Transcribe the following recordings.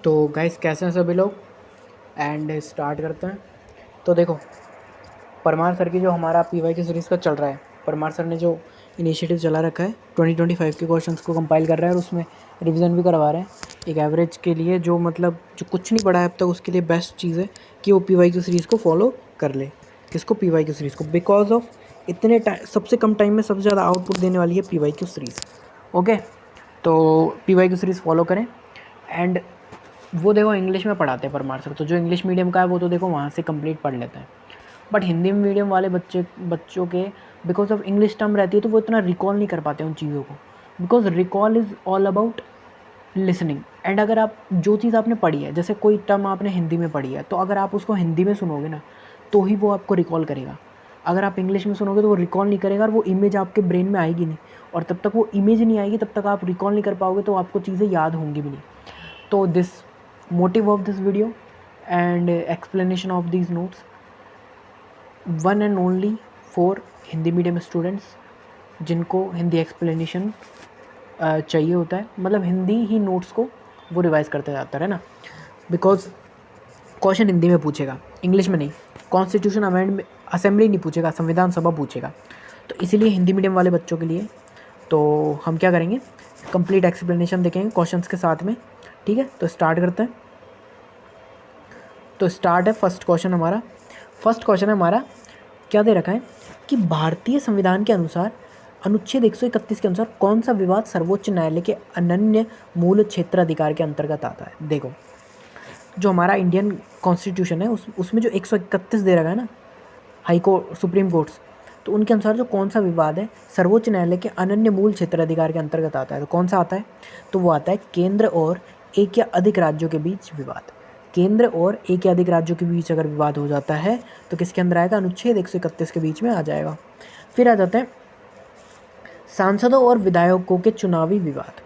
तो गाइस कैसे हैं सभी लोग। एंड स्टार्ट करते हैं। तो देखो, परमार सर की जो हमारा पीवाई की सीरीज़ का चल रहा है, परमार सर ने जो इनिशिएटिव चला रखा है 2025 के क्वेश्चंस को कंपाइल कर रहा है और उसमें रिवीजन भी करवा रहे हैं। एक एवरेज के लिए जो मतलब जो कुछ नहीं पढ़ा है अब तक उसके लिए बेस्ट चीज़ है कि वो पीवाई की सीरीज़ को फॉलो कर ले। किसको? पीवाई की सीरीज़ को। बिकॉज ऑफ इतने टाइम, सबसे कम टाइम में सबसे ज़्यादा आउटपुट देने वाली है पीवाई की सीरीज़। ओके, तो पीवाई की सीरीज़ फॉलो करें। एंड वो देखो इंग्लिश में पढ़ाते हैं परमार सर, तो जो इंग्लिश मीडियम का है वो तो देखो वहाँ से कंप्लीट पढ़ लेते हैं। बट हिंदी मीडियम वाले बच्चों के बिकॉज ऑफ इंग्लिश टर्म रहती है तो वो इतना रिकॉल नहीं कर पाते उन चीज़ों को। Because recall is all about listening. And अगर आप जो चीज़ आपने पढ़ी है, जैसे कोई टर्म आपने हिंदी में पढ़ी है, तो अगर आप उसको हिंदी में सुनोगे ना तो ही वो आपको रिकॉल करेगा। अगर आप इंग्लिश में सुनोगे तो वो रिकॉल नहीं करेगा और वो इमेज आपके ब्रेन में आएगी नहीं, और तब तक वो इमेज नहीं आएगी तब तक आप रिकॉल नहीं कर पाओगे, तो आपको चीज़ें याद होंगी भी नहीं। तो this motive of this video and explanation of these notes one and only for Hindi medium students जिनको हिंदी एक्सप्लेनेशन चाहिए होता है, मतलब हिंदी ही नोट्स को वो रिवाइज करते जाता है ना। बिकॉज क्वेश्चन हिंदी में पूछेगा, इंग्लिश में नहीं। कॉन्स्टिट्यूशन अमेंडमेंट असेंबली नहीं पूछेगा, संविधान सभा पूछेगा। तो इसीलिए हिंदी मीडियम वाले बच्चों के लिए तो हम क्या करेंगे, कंप्लीट एक्सप्लेनेशन देखेंगे क्वेश्चंस के साथ में। ठीक है, तो स्टार्ट करते हैं। तो स्टार्ट है फर्स्ट क्वेश्चन हमारा। फर्स्ट क्वेश्चन है हमारा, क्या दे रखा है कि भारतीय संविधान के अनुसार अनुच्छेद 131 के अनुसार कौन सा विवाद सर्वोच्च न्यायालय के अनन्य मूल क्षेत्राधिकार के अंतर्गत आता है। देखो, जो हमारा इंडियन कॉन्स्टिट्यूशन है उसमें जो 131 दे रखा है ना, हाई कोर्ट सुप्रीम कोर्ट्स, तो उनके अनुसार जो कौन सा विवाद है सर्वोच्च न्यायालय के अनन्य मूल क्षेत्राधिकार के अंतर्गत आता है, तो कौन सा आता है? तो वो आता है केंद्र और एक या अधिक राज्यों के बीच विवाद। केंद्र और एक या अधिक राज्यों के बीच अगर विवाद हो जाता है तो किसके अंदर आएगा? अनुच्छेद 131 के बीच में आ जाएगा। फिर आ जाते हैं सांसदों और विधायकों के चुनावी विवाद।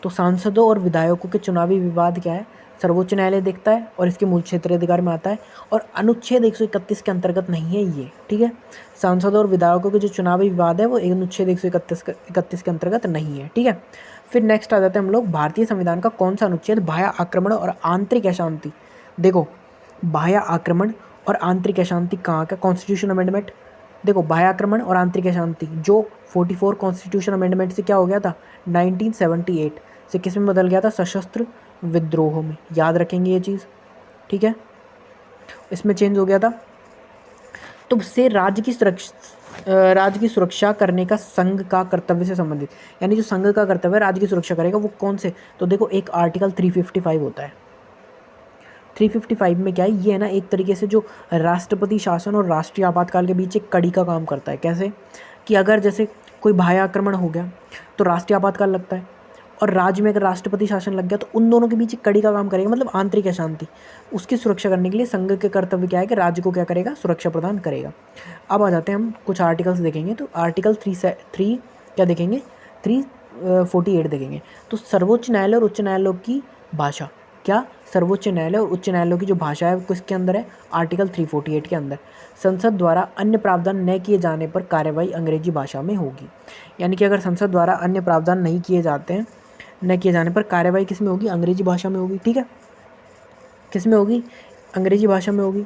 तो सांसदों और विधायकों के चुनावी विवाद क्या है? सर्वोच्च न्यायालय देखता है और इसके मूल क्षेत्राधिकार में आता है, और अनुच्छेद 131 के अंतर्गत नहीं है ये। ठीक है, सांसदों और विधायकों के जो चुनावी विवाद है वो अनुच्छेद 131 के अंतर्गत नहीं है। ठीक है, फिर नेक्स्ट आ जाते हैं हम लोग, भारतीय संविधान का कौन सा अनुच्छेद बाह्य आक्रमण और आंतरिक अशांति। देखो, बाह्य आक्रमण और आंतरिक अशांति कहाँ का? Constitution amendment. देखो, बाह्य आक्रमण और आंतरिक अशांति जो 44 कॉन्स्टिट्यूशन अमेंडमेंट से क्या हो गया था, 1978 से किस में बदल गया था? सशस्त्र विद्रोह में। याद रखेंगे ये चीज़। ठीक है, इसमें चेंज हो गया था। तो से राज्य की सुरक्षा करने का संघ का कर्तव्य से संबंधित, यानी जो संघ का कर्तव्य है राज्य की सुरक्षा करेगा वो कौन से? तो देखो, एक आर्टिकल 355 होता है। 355 में क्या है, ये है ना एक तरीके से जो राष्ट्रपति शासन और राष्ट्रीय आपातकाल के बीच एक कड़ी का काम करता है। कैसे कि अगर जैसे कोई बाह्य आक्रमण हो गया तो राष्ट्रीय आपातकाल लगता है, और राज्य में अगर राष्ट्रपति शासन लग गया तो उन दोनों के बीच एक कड़ी का काम करेगा, मतलब आंतरिक अशांति। उसकी सुरक्षा करने के लिए संघ के कर्तव्य क्या है कि राज्य को क्या करेगा? सुरक्षा प्रदान करेगा। अब आ जाते हैं हम कुछ आर्टिकल्स देखेंगे, तो आर्टिकल 3 क्या देखेंगे? 348 देखेंगे। तो सर्वोच्च न्यायालय और उच्च न्यायालयों की भाषा, क्या? सर्वोच्च न्यायालय और उच्च न्यायालयों की जो भाषा है वो किसके अंदर है? आर्टिकल 348 के अंदर। संसद द्वारा अन्य प्रावधान न किए जाने पर कार्रवाई अंग्रेजी भाषा में होगी। यानी कि अगर संसद द्वारा अन्य प्रावधान नहीं किए जाते हैं, न किए जाने पर कार्रवाई किस में होगी? अंग्रेजी भाषा में होगी। ठीक है, किस में होगी? अंग्रेजी भाषा में होगी।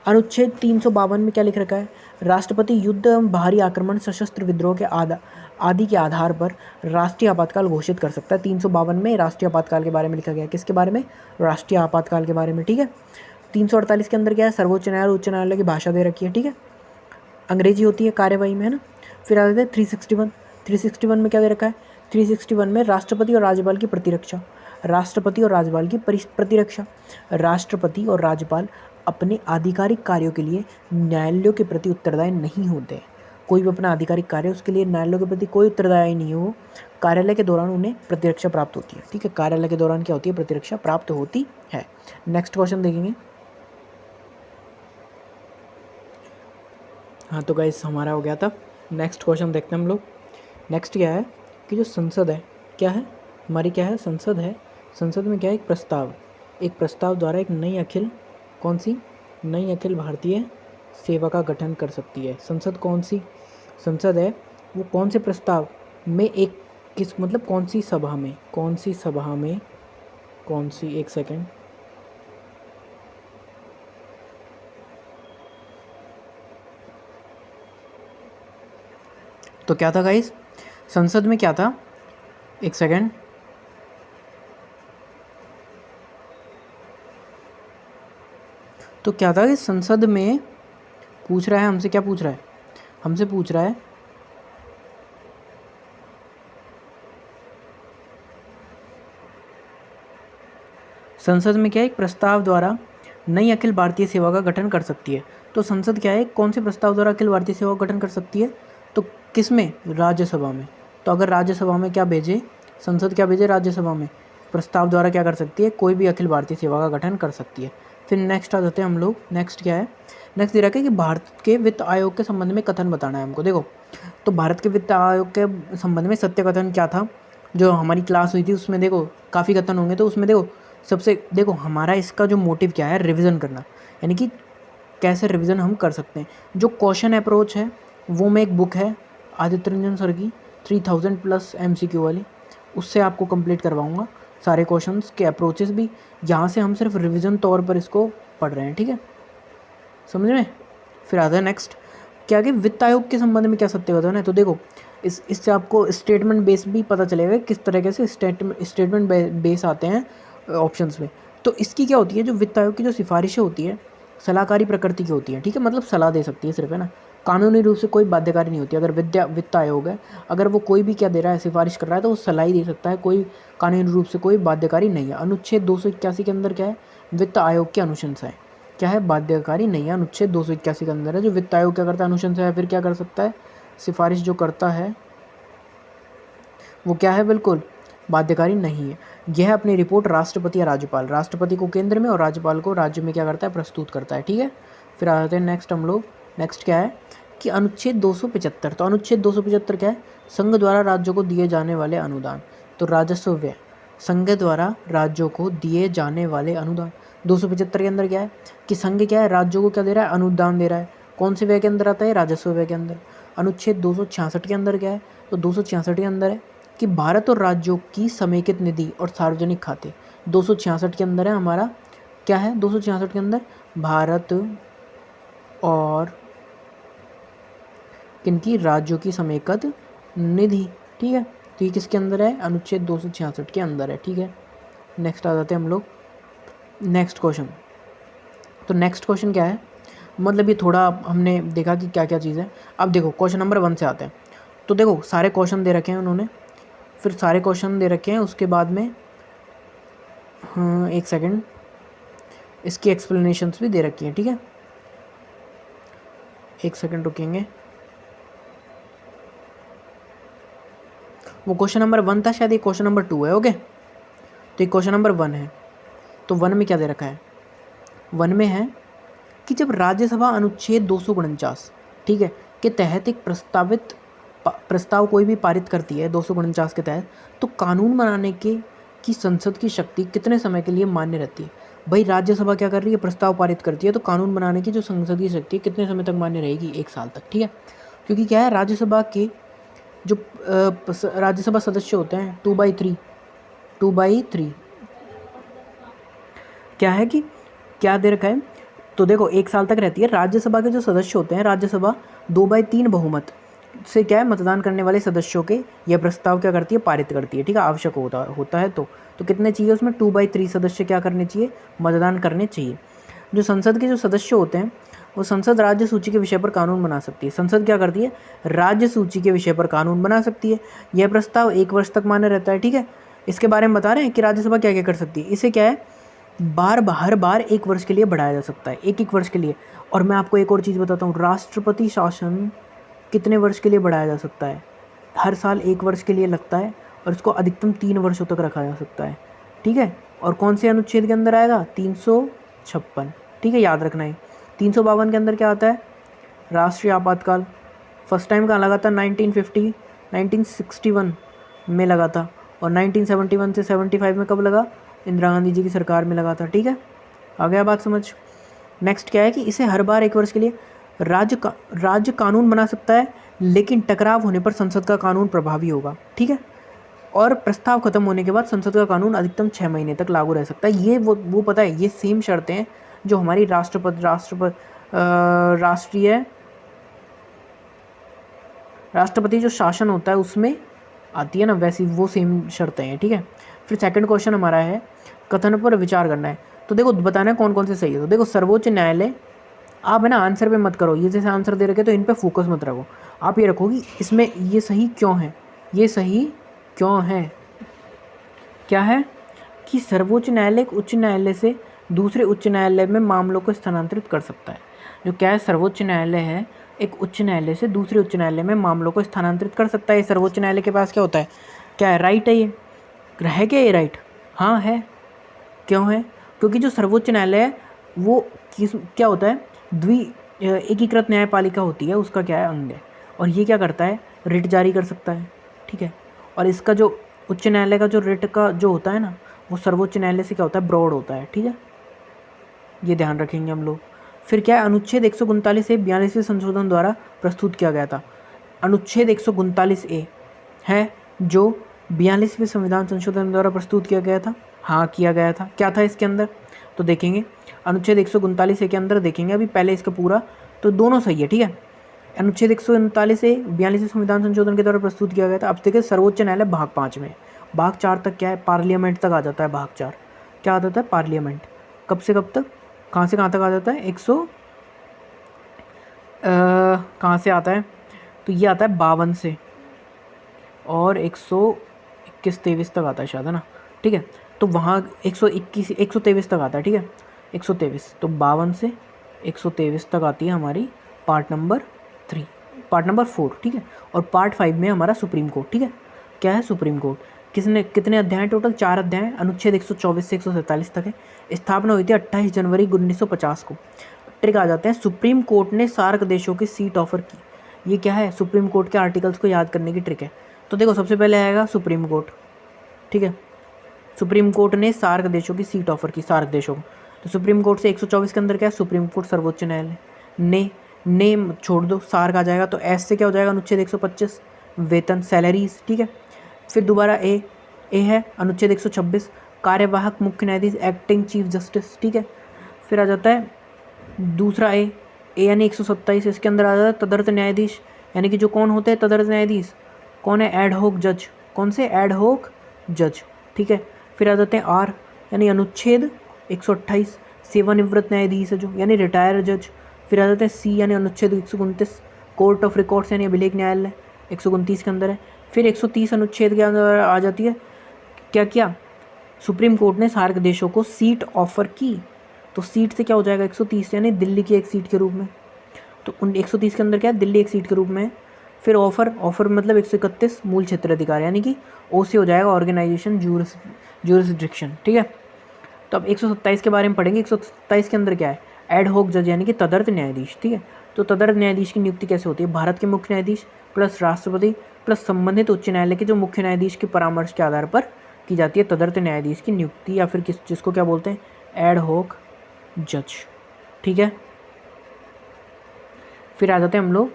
अनुच्छेद 352 में क्या लिख रखा है? राष्ट्रपति युद्ध एवं बाहरी आक्रमण, सशस्त्र विद्रोह के आदि के आधार पर राष्ट्रीय आपातकाल घोषित कर सकता है। 352 में राष्ट्रीय आपातकाल के बारे में लिखा गया है। किसके बारे में? राष्ट्रीय आपातकाल के बारे में। ठीक है, 348 के अंदर क्या है? सर्वोच्च न्यायालय उच्च न्यायालय की भाषा दे रखी है। ठीक है, अंग्रेजी होती है कार्यवाही में, है ना। फिर आ जाते हैं 361 में क्या दे रखा है? 361 में राष्ट्रपति और राज्यपाल की प्रतिरक्षा। राष्ट्रपति और राज्यपाल की प्रतिरक्षा। राष्ट्रपति और राज्यपाल अपने आधिकारिक कार्यों के लिए न्यायालयों के प्रति उत्तरदायी नहीं होते। कोई भी अपना आधिकारिक कार्य उसके लिए न्यायालयों के प्रति कोई उत्तरदायी नहीं हो, कार्यालय के दौरान उन्हें प्रतिरक्षा प्राप्त होती है। ठीक है, कार्यालय के दौरान क्या होती है? प्रतिरक्षा प्राप्त होती है। नेक्स्ट क्वेश्चन देखेंगे। हाँ, तो गाइस हमारा हो गया था। नेक्स्ट क्वेश्चन देखते हैं हम लोग। नेक्स्ट क्या है कि जो संसद है, क्या है हमारी? क्या है? संसद है। संसद में क्या है? एक प्रस्ताव द्वारा एक नई अखिल, कौन सी नई अखिल भारतीय सेवा का गठन कर सकती है। संसद कौन सी संसद है? वो कौन से प्रस्ताव में एक किस मतलब कौन सी सभा में एक सेकेंड, तो क्या था गाइस, संसद में क्या था, एक सेकेंड, तो क्या था कि संसद में पूछ रहा है हमसे, क्या पूछ रहा है, हमसे पूछ रहा है संसद में क्या है, एक प्रस्ताव द्वारा नई अखिल भारतीय सेवा का गठन कर सकती है। तो संसद क्या है, कौन से प्रस्ताव द्वारा अखिल भारतीय सेवा का गठन कर सकती है, तो किस में, राज्यसभा में। तो अगर राज्यसभा में क्या भेजे, संसद क्या भेजे राज्यसभा में, प्रस्ताव द्वारा क्या कर सकती है, कोई भी अखिल भारतीय सेवा का गठन कर सकती है। फिर नेक्स्ट आ जाते हैं हम लोग, नेक्स्ट क्या है, नेक्स्ट दे रखा है कि भारत के वित्त आयोग के संबंध में कथन बताना है हमको। देखो, तो भारत के वित्त आयोग के संबंध में सत्य कथन क्या था, जो हमारी क्लास हुई थी उसमें देखो काफ़ी कथन होंगे, तो उसमें देखो सबसे, देखो हमारा इसका जो मोटिव क्या है, रिवीजन करना, यानी कि कैसे रिवीजन हम कर सकते हैं। जो क्वेश्चन अप्रोच है वो में एक बुक है आदित्य रंजन सर की 3000+ MCQ वाली, उससे आपको कंप्लीट करवाऊंगा सारे क्वेश्चंस के अप्रोचेस भी। यहाँ से हम सिर्फ रिवीजन तौर पर इसको पढ़ रहे हैं, ठीक है, समझ में। फिर आता है नेक्स्ट, क्या कि वित्त आयोग के संबंध में क्या सत्य कथन है। तो देखो इससे आपको स्टेटमेंट बेस भी पता चलेगा किस तरीके से स्टेटमेंट बेस आते हैं ऑप्शंस में। तो इसकी क्या होती है, जो वित्त आयोग की जो सिफारिशें होती है सलाहकारी प्रकृति की होती है, ठीक है, मतलब सलाह दे सकती है सिर्फ, है ना, कानूनी रूप से कोई बाध्यकारी नहीं होती। अगर वित्त आयोग है, अगर वो कोई भी क्या दे रहा है, सिफारिश कर रहा है, तो वो सलाह ही दे सकता है, कोई कानूनी रूप से कोई बाध्यकारी नहीं है। अनुच्छेद 281 के अंदर क्या है, वित्त आयोग की अनुशंसाएं क्या है, बाध्यकारी नहीं है, अनुच्छेद 281 के अंदर है। जो वित्त आयोग क्या करता है, अनुशंसा है, फिर क्या कर सकता है, सिफारिश जो करता है वो क्या है, बिल्कुल बाध्यकारी नहीं है। यह अपनी रिपोर्ट राष्ट्रपति या राज्यपाल, राष्ट्रपति को केंद्र में और राज्यपाल को राज्य में क्या करता है, प्रस्तुत करता है, ठीक है। फिर आते हैं नेक्स्ट हम लोग, नेक्स्ट क्या है कि अनुच्छेद 275। तो अनुच्छेद 275 क्या है, संघ द्वारा राज्यों को दिए जाने वाले अनुदान। तो राजस्व व्यय, संघ द्वारा राज्यों को दिए जाने वाले अनुदान। 275 के अंदर क्या है कि संघ क्या है, राज्यों को क्या दे रहा है, अनुदान दे रहा है। कौन से व्यय के अंदर आता है, राजस्व व्यय के अंदर। अनुच्छेद 266 के अंदर क्या है, तो 266 के अंदर है कि भारत और राज्यों की समेकित निधि और सार्वजनिक खाते। 266 के अंदर है हमारा, क्या है 266 के अंदर, भारत और किनकी, राज्यों की समेकित निधि, ठीक है। तो ये किसके अंदर है, अनुच्छेद 266 के अंदर है, ठीक है। नेक्स्ट आ जाते हैं हम लोग, नेक्स्ट क्वेश्चन। तो नेक्स्ट क्वेश्चन क्या है, मतलब ये थोड़ा हमने देखा कि क्या क्या चीज़ है। अब देखो क्वेश्चन नंबर 1 से आते हैं। तो देखो सारे क्वेश्चन दे रखे हैं उन्होंने, फिर सारे क्वेश्चन दे रखे हैं, उसके बाद में हाँ एक सेकंड, इसकी एक्सप्लेनेशंस भी दे रखी हैं, ठीक है, एक सेकंड रुकेंगे। वो क्वेश्चन नंबर 1 था शायद, ये क्वेश्चन नंबर 2 है, ओके। तो ये क्वेश्चन नंबर 1 है। तो 1 में क्या दे रखा है, 1 में है कि जब राज्यसभा अनुच्छेद 249, ठीक है, के तहत एक प्रस्ताव कोई भी पारित करती है 249 के तहत, तो कानून बनाने की संसद की शक्ति कितने समय के लिए मान्य रहती है। भाई राज्यसभा क्या कर रही है, प्रस्ताव पारित करती है, तो कानून बनाने की जो संसद की शक्ति कितने समय तक मान्य रहेगी, 1 साल तक, ठीक है। क्योंकि क्या है, राज्यसभा के जो राज्यसभा सदस्य होते हैं 2/3 क्या है कि क्या दे रखा है, तो देखो 1 साल तक रहती है। राज्यसभा के जो सदस्य होते हैं, राज्यसभा 2/3 बहुमत से क्या है, मतदान करने वाले सदस्यों के यह प्रस्ताव क्या करती है, पारित करती है, ठीक है, आवश्यक होता है। तो कितने चाहिए उसमें, 2/3 सदस्य क्या करने चाहिए, मतदान करने चाहिए। जो संसद के जो सदस्य होते हैं, वो संसद राज्य सूची के विषय पर कानून बना सकती है। संसद क्या करती है, राज्य सूची के विषय पर कानून बना सकती है। यह प्रस्ताव 1 वर्ष तक मान्य रहता है, ठीक है। इसके बारे में बता रहे हैं कि राज्यसभा क्या क्या कर सकती है। इसे क्या है, हर बार 1 वर्ष के लिए बढ़ाया जा सकता है, एक वर्ष के लिए। और मैं आपको एक और चीज़ बताता हूँ, राष्ट्रपति शासन कितने वर्ष के लिए बढ़ाया जा सकता है, हर साल 1 वर्ष के लिए लगता है, और इसको अधिकतम 3 वर्षों तक रखा जा सकता है, ठीक है। और कौन से अनुच्छेद के अंदर आएगा, 356, ठीक है, याद रखना है। 352 के अंदर क्या आता है, राष्ट्रीय आपातकाल। फर्स्ट टाइम कहाँ लगा था, 1961 में लगा था, और 1971 से 75 में कब लगा, इंदिरा गांधी जी की सरकार में लगा था, ठीक है। आ गया बात समझ। नेक्स्ट क्या है कि इसे हर बार 1 वर्ष के लिए राज्य कानून बना सकता है, लेकिन टकराव होने पर संसद का कानून प्रभावी होगा, ठीक है। और प्रस्ताव खत्म होने के बाद संसद का कानून अधिकतम 6 महीने तक लागू रह सकता है। ये वो पता है, ये सेम शर्तें हैं जो हमारी राष्ट्रपति जो शासन होता है उसमें आती है ना, वैसी वो सेम शर्तें हैं, ठीक है। फिर सेकंड क्वेश्चन हमारा है कथन पर विचार करना है। तो देखो बताना है कौन कौन से सही है। तो देखो सर्वोच्च न्यायालय, आप है ना आंसर पे मत करो, ये जैसे आंसर दे रखे तो इन पे फोकस मत रखो। आप ये रखो कि इसमें ये सही क्यों है, ये सही क्यों है। क्या है कि सर्वोच्च न्यायालय एक उच्च न्यायालय से दूसरे उच्च न्यायालय में मामलों को स्थानांतरित कर सकता है। जो क्या है, सर्वोच्च न्यायालय है एक उच्च न्यायालय से दूसरे उच्च न्यायालय में मामलों को स्थानांतरित कर सकता है। सर्वोच्च न्यायालय के पास क्या होता है, क्या है, राइट है। ये है क्या, ये राइट? हाँ है। क्यों है? क्योंकि जो सर्वोच्च न्यायालय है वो क्या होता है, एकीकृत न्यायपालिका होती है, उसका क्या है, अंग है। और ये क्या करता है, रिट जारी कर सकता है, ठीक है। और इसका जो उच्च न्यायालय का जो रिट का जो होता है ना, वो सर्वोच्च न्यायालय से क्या होता है, ब्रॉड होता है, ठीक है। ये ध्यान रखेंगे हम लोग। फिर क्या है, अनुच्छेद 139 से 42वें संशोधन द्वारा प्रस्तुत किया गया था। अनुच्छेद 139A है जो 42वें संविधान संशोधन द्वारा प्रस्तुत किया गया था। हाँ किया गया था। क्या था इसके अंदर, तो देखेंगे अनुच्छेद 139A के अंदर देखेंगे। अभी पहले इसका पूरा, तो दोनों सही है, ठीक है। अनुच्छेद 139A 42वें संविधान संशोधन के द्वारा प्रस्तुत किया गया था। अब देखिए सर्वोच्च न्यायालय भाग 5 में, भाग 4 तक क्या है, पार्लियामेंट तक आ जाता है। भाग 4 क्या आ जाता है, पार्लियामेंट। कब से कब तक, कहाँ से कहाँ तक आ जाता है, कहाँ से आता है, तो ये आता है 52 से और 121-23 तक आता है शायद, है ना, ठीक है। तो वहाँ 123 तक आता है, ठीक है, 123। तो 52 से 123 तक आती है हमारी पार्ट नंबर 3, पार्ट नंबर 4, ठीक है। और पार्ट 5 में हमारा सुप्रीम कोर्ट, ठीक है। क्या है, सुप्रीम कोर्ट। कितने अध्याय हैं टोटल, 4 अध्याय हैं। अनुच्छेद 124 से 147 तक है। स्थापना हुई थी 28 जनवरी 1950 को। ट्रिक आ जाते हैं, सुप्रीम कोर्ट ने सार्क देशों की सीट ऑफर की। ये क्या है, सुप्रीम कोर्ट के आर्टिकल्स को याद करने की ट्रिक है। तो देखो सबसे पहले आएगा सुप्रीम कोर्ट, ठीक है। सुप्रीम कोर्ट ने सार्क देशों की सीट ऑफर की, सार्क देशों को। तो सुप्रीम कोर्ट से 124 के अंदर क्या है, सुप्रीम कोर्ट सर्वोच्च न्यायालय। ने छोड़ दो, सार्क आ जाएगा। तो एस से क्या हो जाएगा, अनुच्छेद 125 वेतन, सैलरीज, ठीक है। फिर दोबारा ए है अनुच्छेद 126 कार्यवाहक मुख्य न्यायाधीश, एक्टिंग चीफ जस्टिस, ठीक है। फिर आ जाता है दूसरा ए यानी 127, इसके अंदर आ जाता है तदर्थ न्यायाधीश, यानी कि जो कौन होते हैं तदर्थ न्यायाधीश, कौन है, एड होक जज। कौन से, एड होक जज, ठीक है। फिर आ जाते हैं आर यानी अनुच्छेद 128 सेवानिवृत्त न्यायाधीश है जो, यानी रिटायर जज। फिर आ जाते हैं सी यानी अनुच्छेद 129 कोर्ट ऑफ रिकॉर्ड्स यानी अभिलेख न्यायालय, 129 के अंदर है। फिर 130 अनुच्छेद के अंदर आ जाती है क्या, सुप्रीम कोर्ट ने सार्क देशों को सीट ऑफर की। तो सीट से क्या हो जाएगा, 130 यानी दिल्ली की एक सीट के रूप में। तो उन 130 के अंदर क्या है, दिल्ली एक सीट के रूप में है। फिर ऑफर मतलब 131 मूल क्षेत्र अधिकार, यानी कि ओ से हो जाएगा ऑर्गेनाइजेशन ज्यूरिसडिक्शन, ठीक है। तो अब 127 के बारे में पढ़ेंगे। 127 के अंदर क्या है, एड होक जज यानी कि तदर्थ न्यायाधीश, ठीक है। तो तदर्थ न्यायाधीश की नियुक्ति कैसे होती है, भारत के मुख्य न्यायाधीश प्लस राष्ट्रपति प्लस संबंधित उच्च न्यायालय के जो मुख्य न्यायाधीश के परामर्श के आधार पर की जाती है तदर्थ न्यायाधीश की नियुक्ति, या फिर जिसको क्या बोलते हैं, एड होक जज, ठीक है। फिर आ जाते हैं हम लोग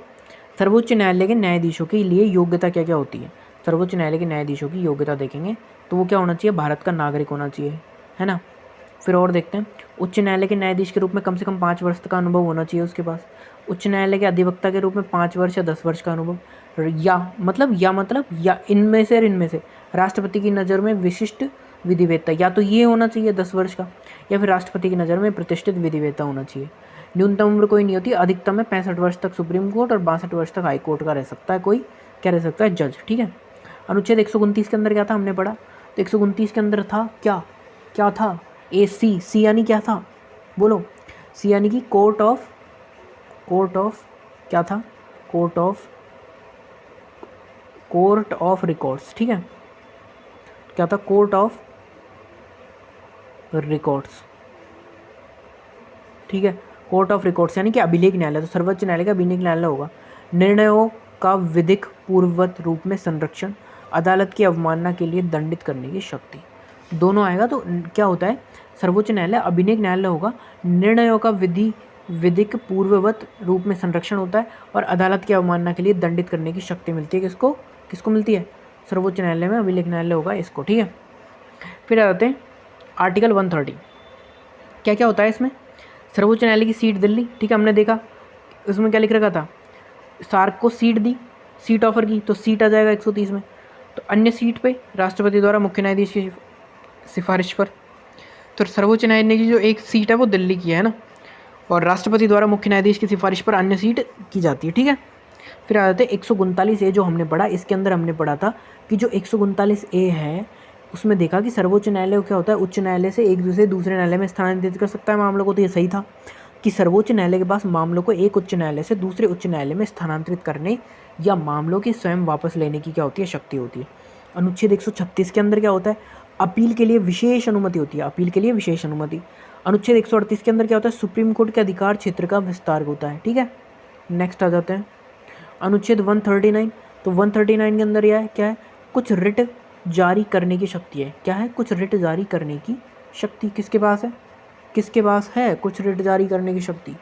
सर्वोच्च न्यायालय के न्यायाधीशों के लिए योग्यता क्या क्या होती है। सर्वोच्च न्यायालय के न्यायाधीशों की योग्यता देखेंगे तो वो क्या होना चाहिए, भारत का नागरिक होना चाहिए, है ना। फिर और देखते हैं, उच्च न्यायालय के न्यायाधीश के रूप में कम से कम 5 वर्ष का अनुभव होना चाहिए उसके पास। उच्च न्यायालय के अधिवक्ता के रूप में 5 वर्ष या 10 वर्ष का अनुभव, या इनमें से राष्ट्रपति की नज़र में विशिष्ट विधिवेत्ता, या तो ये होना चाहिए 10 वर्ष का, या फिर राष्ट्रपति की नज़र में प्रतिष्ठित विधिवेत्ता होना चाहिए। न्यूनतम उम्र कोई नहीं होती, अधिकतम में 65 वर्ष तक सुप्रीम कोर्ट और 62 वर्ष तक हाई कोर्ट का रह सकता है, कोई क्या रह सकता है, जज, ठीक है। अनुच्छेद 129 के अंदर क्या था हमने पढ़ा, तो 129 के अंदर था क्या था, सी यानी क्या था, बोलो, सी यानी कि कोर्ट ऑफ क्या था, कोर्ट ऑफ रिकॉर्ड्स, ठीक है। क्या था, कोर्ट ऑफ रिकॉर्ड्स, ठीक है। कोर्ट ऑफ रिकॉर्ड्स यानी कि अभिलेख न्यायालय, तो सर्वोच्च न्यायालय का अभिलेख न्यायालय होगा। निर्णयों का विधिक पूर्ववत रूप में संरक्षण, अदालत की अवमानना के लिए दंडित करने की शक्ति, दोनों आएगा। तो क्या होता है, सर्वोच्च न्यायालय अभिलेख न्यायालय होगा, निर्णयों का विधिक पूर्ववत रूप में संरक्षण होता है, और अदालत की अवमानना के लिए दंडित करने की शक्ति मिलती है। किसको मिलती है, सर्वोच्च न्यायालय में अभिलेख न्यायालय होगा इसको, ठीक है। फिर आ जाते हैं आर्टिकल 130, क्या क्या होता है इसमें, सर्वोच्च न्यायालय की सीट दिल्ली, ठीक है, हमने देखा उसमें क्या लिख रखा था, सार्क को सीट दी, सीट ऑफर की तो सीट आ जाएगा 130 में। तो अन्य सीट पे राष्ट्रपति द्वारा मुख्य न्यायाधीश की सिफारिश पर, तो सर्वोच्च न्यायालय की जो एक सीट है वो दिल्ली की है ना, और राष्ट्रपति द्वारा मुख्य न्यायाधीश की सिफारिश पर अन्य सीट की जाती है, ठीक है। फिर आ जाते हैं 139A जो हमने पढ़ा, इसके अंदर हमने पढ़ा था कि जो 139A है उसमें देखा कि सर्वोच्च न्यायालय क्या होता है, उच्च न्यायालय से एक दूसरे न्यायालय में स्थानांतरित कर सकता है मामलों को। तो ये सही था कि सर्वोच्च न्यायालय के पास मामलों को एक उच्च न्यायालय से दूसरे उच्च न्यायालय में स्थानांतरित करने या मामलों के स्वयं वापस लेने की क्या होती है, शक्ति होती है। अनुच्छेद 136 के अंदर क्या होता है, अपील के लिए विशेष अनुमति होती है, अपील के लिए विशेष अनुमति। अनुच्छेद 138 के अंदर क्या होता है, सुप्रीम कोर्ट के अधिकार क्षेत्र का विस्तार होता है, ठीक है। नेक्स्ट आ जाते हैं अनुच्छेद 139। तो 139 के अंदर क्या है, कुछ रिट जारी करने की शक्ति है। क्या है, कुछ रिट जारी करने की शक्ति किसके पास है, किसके पास है कुछ रिट जारी करने की शक्ति।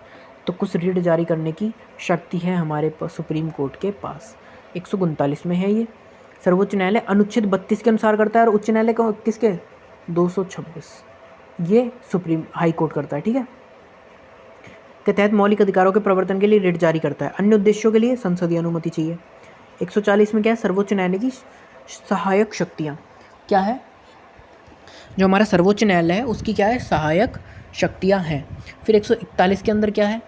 तो कुछ रिट जारी करने की शक्ति है हमारे सुप्रीम कोर्ट के पास। 139 में है ये। सर्वोच्च न्यायालय अनुच्छेद 32 के अनुसार करता है, और उच्च न्यायालय का किसके 226 ये सुप्रीम हाई कोर्ट करता है, ठीक है। के तहत मौलिक अधिकारों के प्रवर्तन के लिए रिट जारी करता है। अन्य उद्देश्यों के लिए संसदीय अनुमति चाहिए। 140 में क्या है, सर्वोच्च न्यायालय की सहायक शक्तियाँ। क्या है, जो हमारा सर्वोच्च न्यायालय है उसकी क्या है, सहायक शक्तियाँ हैं। फिर 141 के अंदर क्या है,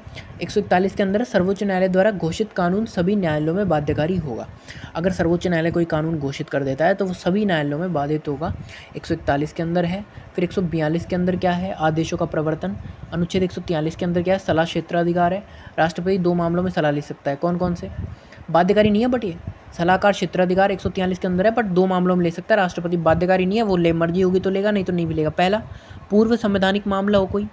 141 के अंदर सर्वोच्च न्यायालय द्वारा घोषित कानून सभी न्यायालयों में बाध्यकारी होगा। अगर सर्वोच्च न्यायालय कोई कानून घोषित कर देता है तो वो सभी न्यायालयों में बाधित होगा, 141 के अंदर है। फिर 142 के अंदर क्या है, आदेशों का प्रवर्तन। अनुच्छेद 143 के अंदर क्या है, सलाह क्षेत्राधिकार है। राष्ट्रपति 2 मामलों में सलाह ले सकता है, कौन कौन से, बाध्यकारी नहीं है बट ये सलाहकार क्षेत्राधिकार 143 के अंदर है, बट 2 मामलों में ले सकता है। राष्ट्रपति बाध्यकारी नहीं है, वो ले मर्जी होगी तो लेगा, नहीं तो नहीं भी लेगा। पहला पूर्व संवैधानिक मामला हो कोई,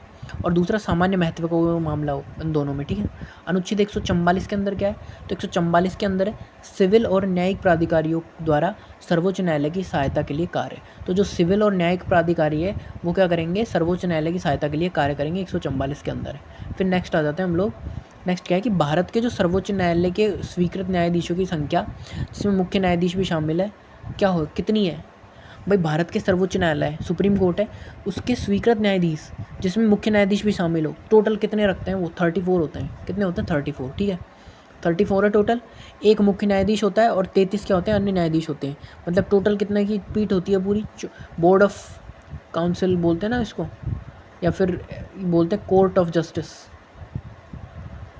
और दूसरा सामान्य महत्व का मामला हो, इन दोनों में, ठीक है। अनुच्छेद 144 के अंदर क्या है, तो 144 के अंदर है सिविल और न्यायिक प्राधिकारियों द्वारा सर्वोच्च न्यायालय की सहायता के लिए कार्य। तो जो सिविल और न्यायिक प्राधिकारी है वो क्या करेंगे, सर्वोच्च न्यायालय की सहायता के लिए कार्य करेंगे, 144 के अंदर है। फिर नेक्स्ट आ जाते हैं हम लोग। नेक्स्ट क्या है कि भारत के जो सर्वोच्च न्यायालय के स्वीकृत न्यायाधीशों की संख्या, जिसमें मुख्य न्यायाधीश भी शामिल है, क्या हो कितनी है भाई। भारत के सर्वोच्च न्यायालय है, सुप्रीम कोर्ट है, उसके स्वीकृत न्यायाधीश जिसमें मुख्य न्यायाधीश भी शामिल हो, टोटल कितने रखते हैं वो 34 होते हैं। कितने होते हैं, 34, ठीक है। 34 है टोटल। एक मुख्य न्यायाधीश होता है और 33 क्या होते हैं, अन्य न्यायाधीश होते हैं। मतलब टोटल कितने की पीठ होती है पूरी, बोर्ड ऑफ काउंसिल बोलते हैं ना इसको, या फिर बोलते हैं कोर्ट ऑफ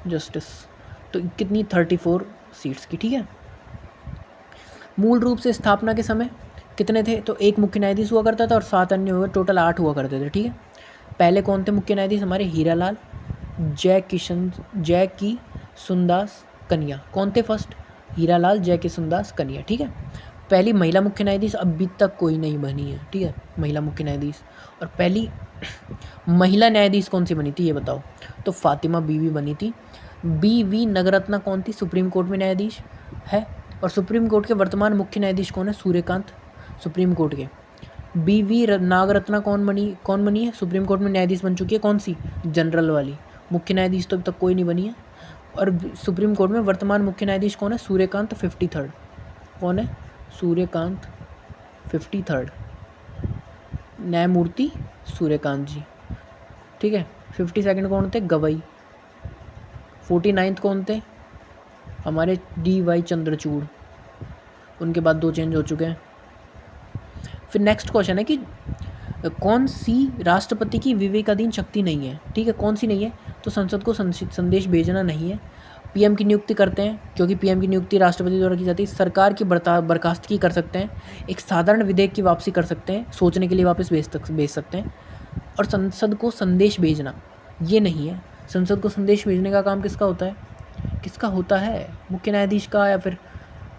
जस्टिस। तो कितनी 34 सीट्स की, ठीक है। मूल रूप से स्थापना के समय कितने थे, तो एक मुख्य न्यायाधीश हुआ करता था और 7 अन्य हुए, टोटल 8 हुआ करते थे, ठीक है। पहले कौन थे मुख्य न्यायाधीश, हमारे हीरालाल जय की सुनदास कन्या। कौन थे फर्स्ट, हीरालाल जय की सुनदास कन्या, ठीक है। पहली महिला मुख्य न्यायाधीश अभी तक कोई नहीं बनी है, ठीक है, महिला मुख्य न्यायाधीश। और पहली महिला न्यायाधीश कौन सी बनी थी ये बताओ, तो फातिमा बीवी बनी थी। BV नगरत्ना कौन थी, सुप्रीम कोर्ट में न्यायाधीश है। और सुप्रीम कोर्ट के वर्तमान मुख्य न्यायाधीश कौन है, सूर्यकांत, सुप्रीम कोर्ट के। BV नागरत्ना कौन बनी है, सुप्रीम कोर्ट में न्यायाधीश बन चुकी है, कौन सी, जनरल वाली। मुख्य न्यायाधीश तो अभी तक कोई नहीं बनी है। और सुप्रीम कोर्ट में वर्तमान मुख्य न्यायाधीश कौन है, सूर्यकांत 53rd। कौन है, सूर्यकांत 53rd, न्यायमूर्ति सूर्यकांत जी, ठीक है। 52nd कौन थे, गवई। 49th कौन थे, हमारे DY चंद्रचूड़। उनके बाद 2 चेंज हो चुके हैं। फिर नेक्स्ट क्वेश्चन है कि कौन सी राष्ट्रपति की विवेकाधीन शक्ति नहीं है, ठीक है, कौन सी नहीं है, तो संसद को संदेश भेजना नहीं है। PM की नियुक्ति करते हैं, क्योंकि PM की नियुक्ति राष्ट्रपति द्वारा की जाती है। सरकार की बर्खास्तगी कर सकते हैं। एक साधारण विधेयक की वापसी कर सकते हैं, सोचने के लिए वापस भेज सकते हैं। और संसद को संदेश भेजना ये नहीं है। संसद को संदेश भेजने का काम किसका होता है, मुख्य न्यायाधीश का, या फिर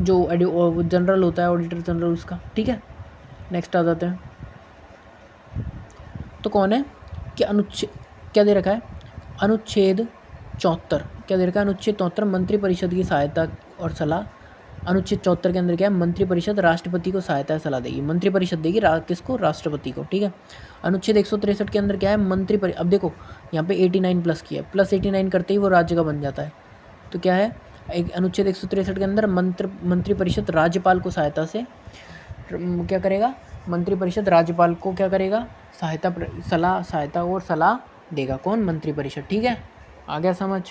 जो जनरल होता है, ऑडिटर जनरल, उसका, ठीक है। नेक्स्ट आ जाते हैं, तो कौन है कि अनुच्छेद क्या दे रखा है, अनुच्छेद 74 क्या दे रखा है, अनुच्छेद 74 मंत्रिपरिषद की सहायता और सलाह। अनुच्छेद 74 के अंदर क्या है, मंत्रिपरिषद राष्ट्रपति को सहायता सलाह देगी। मंत्रिपरिषद देगी किसको, राष्ट्रपति को, ठीक है। अनुच्छेद 163 के अंदर क्या है, अब देखो यहाँ पे 89 प्लस किया, प्लस 89 करते ही वो राज्य का बन जाता है। तो क्या है, अनुच्छेद 163 के अंदर मंत्रिपरिषद राज्यपाल को सहायता से क्या करेगा, मंत्रिपरिषद राज्यपाल को क्या करेगा, सहायता और सलाह देगा। कौन, मंत्रिपरिषद, ठीक है। आ गया समझ।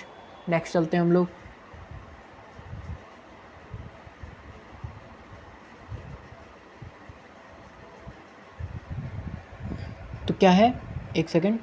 नेक्स्ट चलते हैं हम लोग। तो क्या है, एक सेकेंड,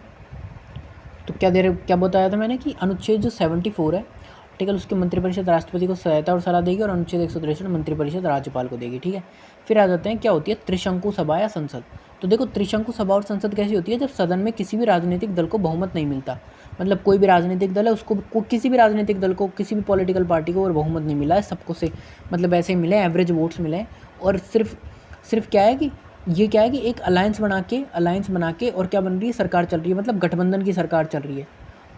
तो क्या बताया था मैंने कि अनुच्छेद जो 74 है आर्टिकल, उसके मंत्रिपरिषद राष्ट्रपति को सहायता और सलाह देगी और अनुच्छेद 163 मंत्रिपरिषद राज्यपाल को देगी। ठीक है, फिर आ जाते हैं क्या होती है त्रिशंकु सभा या संसद। तो देखो त्रिशंकु सभा और संसद कैसी होती है, जब सदन में किसी भी राजनीतिक दल को बहुमत नहीं मिलता, मतलब कोई भी राजनीतिक दल है उसको किसी भी राजनीतिक दल को, किसी भी पॉलिटिकल पार्टी को और बहुमत नहीं मिला है, सबको से मतलब ऐसे मिले, एवरेज वोट्स मिले, और सिर्फ क्या है कि ये क्या है कि एक अलायंस बना के और क्या बन रही है, सरकार चल रही है, मतलब गठबंधन की सरकार चल रही है,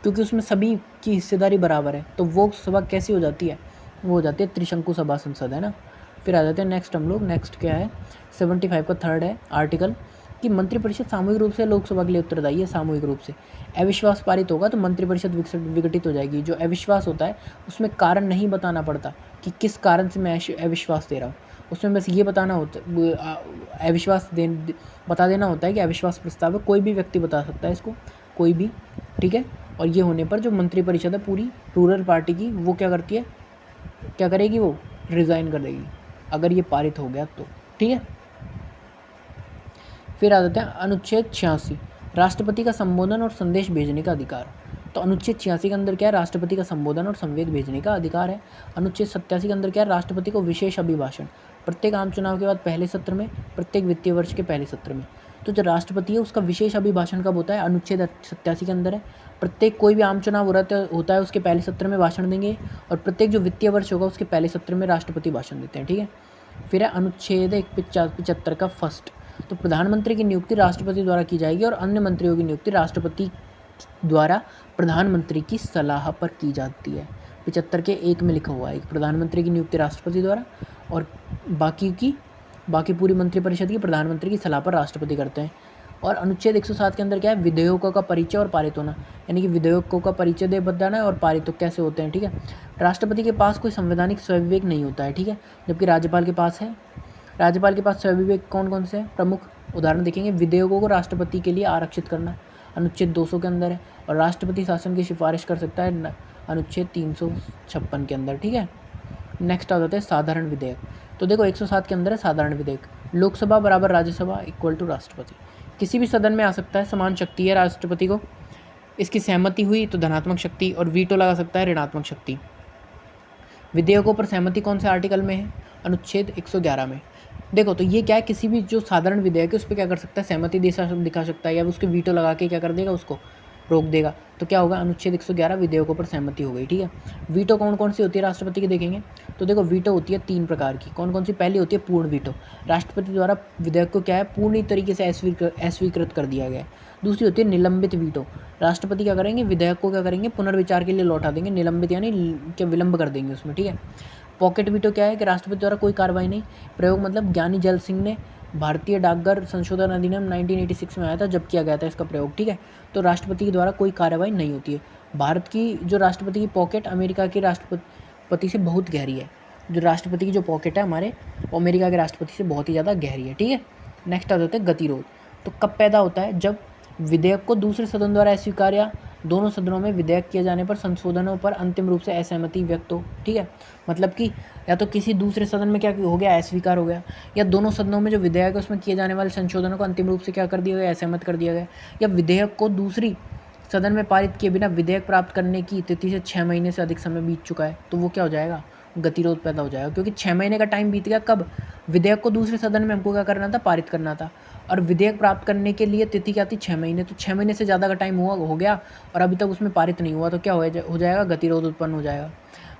क्योंकि उसमें सभी की हिस्सेदारी बराबर है। तो वो सभा कैसी हो जाती है, वो हो जाती है त्रिशंकु सभा संसद, है ना। फिर आ जाते हैं नेक्स्ट हम लोग, नेक्स्ट क्या है 75 का थर्ड है आर्टिकल कि मंत्रिपरिषद सामूहिक रूप से लोकसभा के लिए उत्तरदायी है, सामूहिक रूप से। अविश्वास पारित होगा तो मंत्रिपरिषद विघटित हो जाएगी। जो अविश्वास होता है उसमें कारण नहीं बताना पड़ता कि किस कारण से मैं अविश्वास दे रहा हूँ, उसमें बस ये बताना होता, बता देना होता है कि अविश्वास प्रस्ताव है, कोई भी व्यक्ति बता सकता है इसको, कोई भी, ठीक है। और ये होने पर जो मंत्रिपरिषद है पूरी रूरल पार्टी की, वो क्या करती है, क्या करेगी, वो रिज़ाइन कर देगी अगर ये पारित हो गया तो, ठीक है। फिर आ जाते हैं अनुच्छेद 86 राष्ट्रपति का संबोधन और संदेश भेजने का अधिकार। तो अनुच्छेद 86 के अंदर क्या है, राष्ट्रपति का संबोधन और संदेश भेजने का अधिकार है। अनुच्छेद 87 के अंदर क्या है, राष्ट्रपति को विशेष अभिभाषण प्रत्येक आम चुनाव के बाद पहले सत्र में, प्रत्येक वित्तीय वर्ष के पहले सत्र में। तो जो राष्ट्रपति है उसका विशेष अभिभाषण कब होता है, अनुच्छेद 87 के अंदर है। प्रत्येक कोई भी आम चुनाव होता है उसके पहले सत्र में भाषण देंगे, और प्रत्येक जो वित्तीय वर्ष होगा उसके पहले सत्र में राष्ट्रपति भाषण देते हैं, ठीक है। फिर है अनुच्छेद 75 का फर्स्ट, तो प्रधानमंत्री की नियुक्ति राष्ट्रपति द्वारा की जाएगी और अन्य मंत्रियों की नियुक्ति राष्ट्रपति द्वारा प्रधानमंत्री की सलाह पर की जाती है। 75 के 1 में लिखा हुआ है प्रधानमंत्री की नियुक्ति राष्ट्रपति द्वारा, और बाकी पूरी मंत्रिपरिषद की प्रधानमंत्री की सलाह पर राष्ट्रपति करते हैं। और अनुच्छेद 107 के अंदर क्या है, विधेयकों का परिचय और पारित होना, यानी कि विधेयकों का परिचय दे बताना है और पारित तो कैसे होते हैं, ठीक है। राष्ट्रपति के पास कोई संवैधानिक स्वविवेक नहीं होता है, ठीक है, जबकि राज्यपाल के पास है। राज्यपाल के पास स्वविवेक कौन कौन से हैं, प्रमुख उदाहरण देखेंगे, विधेयकों को राष्ट्रपति के लिए आरक्षित करना, अनुच्छेद 200 के अंदर है, और राष्ट्रपति शासन की सिफारिश कर सकता है अनुच्छेद 356 के अंदर, ठीक है। नेक्स्ट आ जाता है साधारण विधेयक। तो देखो 107 के अंदर है साधारण विधेयक, लोकसभा बराबर राज्यसभा इक्वल टू राष्ट्रपति, किसी भी सदन में आ सकता है, समान शक्ति है राष्ट्रपति को, इसकी सहमति हुई तो धनात्मक शक्ति, और वीटो लगा सकता है ऋणात्मक शक्ति। विधेयकों पर सहमति कौन से आर्टिकल में है, अनुच्छेद 111 में। देखो तो ये क्या है, किसी भी जो साधारण विधेयक है उस पर क्या कर सकता है, सहमति दिखा सकता है, या उसके वीटो लगा के क्या कर देगा, उसको रोक देगा। तो क्या होगा, अनुच्छेद 111 विधेयकों पर सहमति हो गई, ठीक है। वीटो कौन कौन सी होती है राष्ट्रपति की देखेंगे, तो देखो वीटो होती है 3 प्रकार की, कौन कौन सी, पहली होती है पूर्ण वीटो, राष्ट्रपति द्वारा विधेयक को क्या है पूर्ण तरीके से अस्वीकृत कर दिया गया है। दूसरी होती है निलंबित वीटो, राष्ट्रपति क्या करेंगे, विधेयक को क्या करेंगे, पुनर्विचार के लिए लौटा देंगे, निलंबित यानी क्या विलंब कर देंगे उसमें, ठीक है। पॉकेट वीटो क्या है कि राष्ट्रपति द्वारा कोई कार्रवाई नहीं, प्रयोग मतलब ज्ञानी जैल सिंह ने भारतीय डाकघर संशोधन अधिनियम 1986 में आया था जब किया गया था इसका प्रयोग, ठीक है। तो राष्ट्रपति के द्वारा कोई कार्रवाई नहीं होती है। भारत की जो राष्ट्रपति की पॉकेट अमेरिका के राष्ट्रपति से बहुत गहरी है, जो राष्ट्रपति की जो पॉकेट है हमारे, वो अमेरिका के राष्ट्रपति से बहुत ही ज़्यादा गहरी है, ठीक है। नेक्स्ट आ जाता है गतिरोध। तो कब पैदा होता है, जब विधेयक को दूसरे सदन द्वारा अस्वीकार या दोनों सदनों में विधेयक किए जाने पर संशोधनों पर अंतिम रूप से असहमति व्यक्त हो, ठीक है। मतलब कि या तो किसी दूसरे सदन में क्या हो गया, अस्वीकार हो गया, या दोनों सदनों में जो विधेयक है उसमें किए जाने वाले संशोधनों को अंतिम रूप से क्या कर दिया गया, असहमत कर दिया गया, या विधेयक को दूसरी सदन में पारित किए बिना विधेयक प्राप्त करने की तिथि से 6 महीने से अधिक समय बीत चुका है, तो वो क्या हो जाएगा, गतिरोध पैदा हो जाएगा, क्योंकि 6 महीने का टाइम बीत गया। कब, विधेयक को दूसरे सदन में हमको क्या करना था, पारित करना था, और विधेयक प्राप्त करने के लिए तिथि क्या थी, 6 महीने, तो 6 महीने से ज़्यादा का टाइम हो गया और अभी तक उसमें पारित नहीं हुआ, तो क्या हो जाएगा, गतिरोध उत्पन्न हो जाएगा।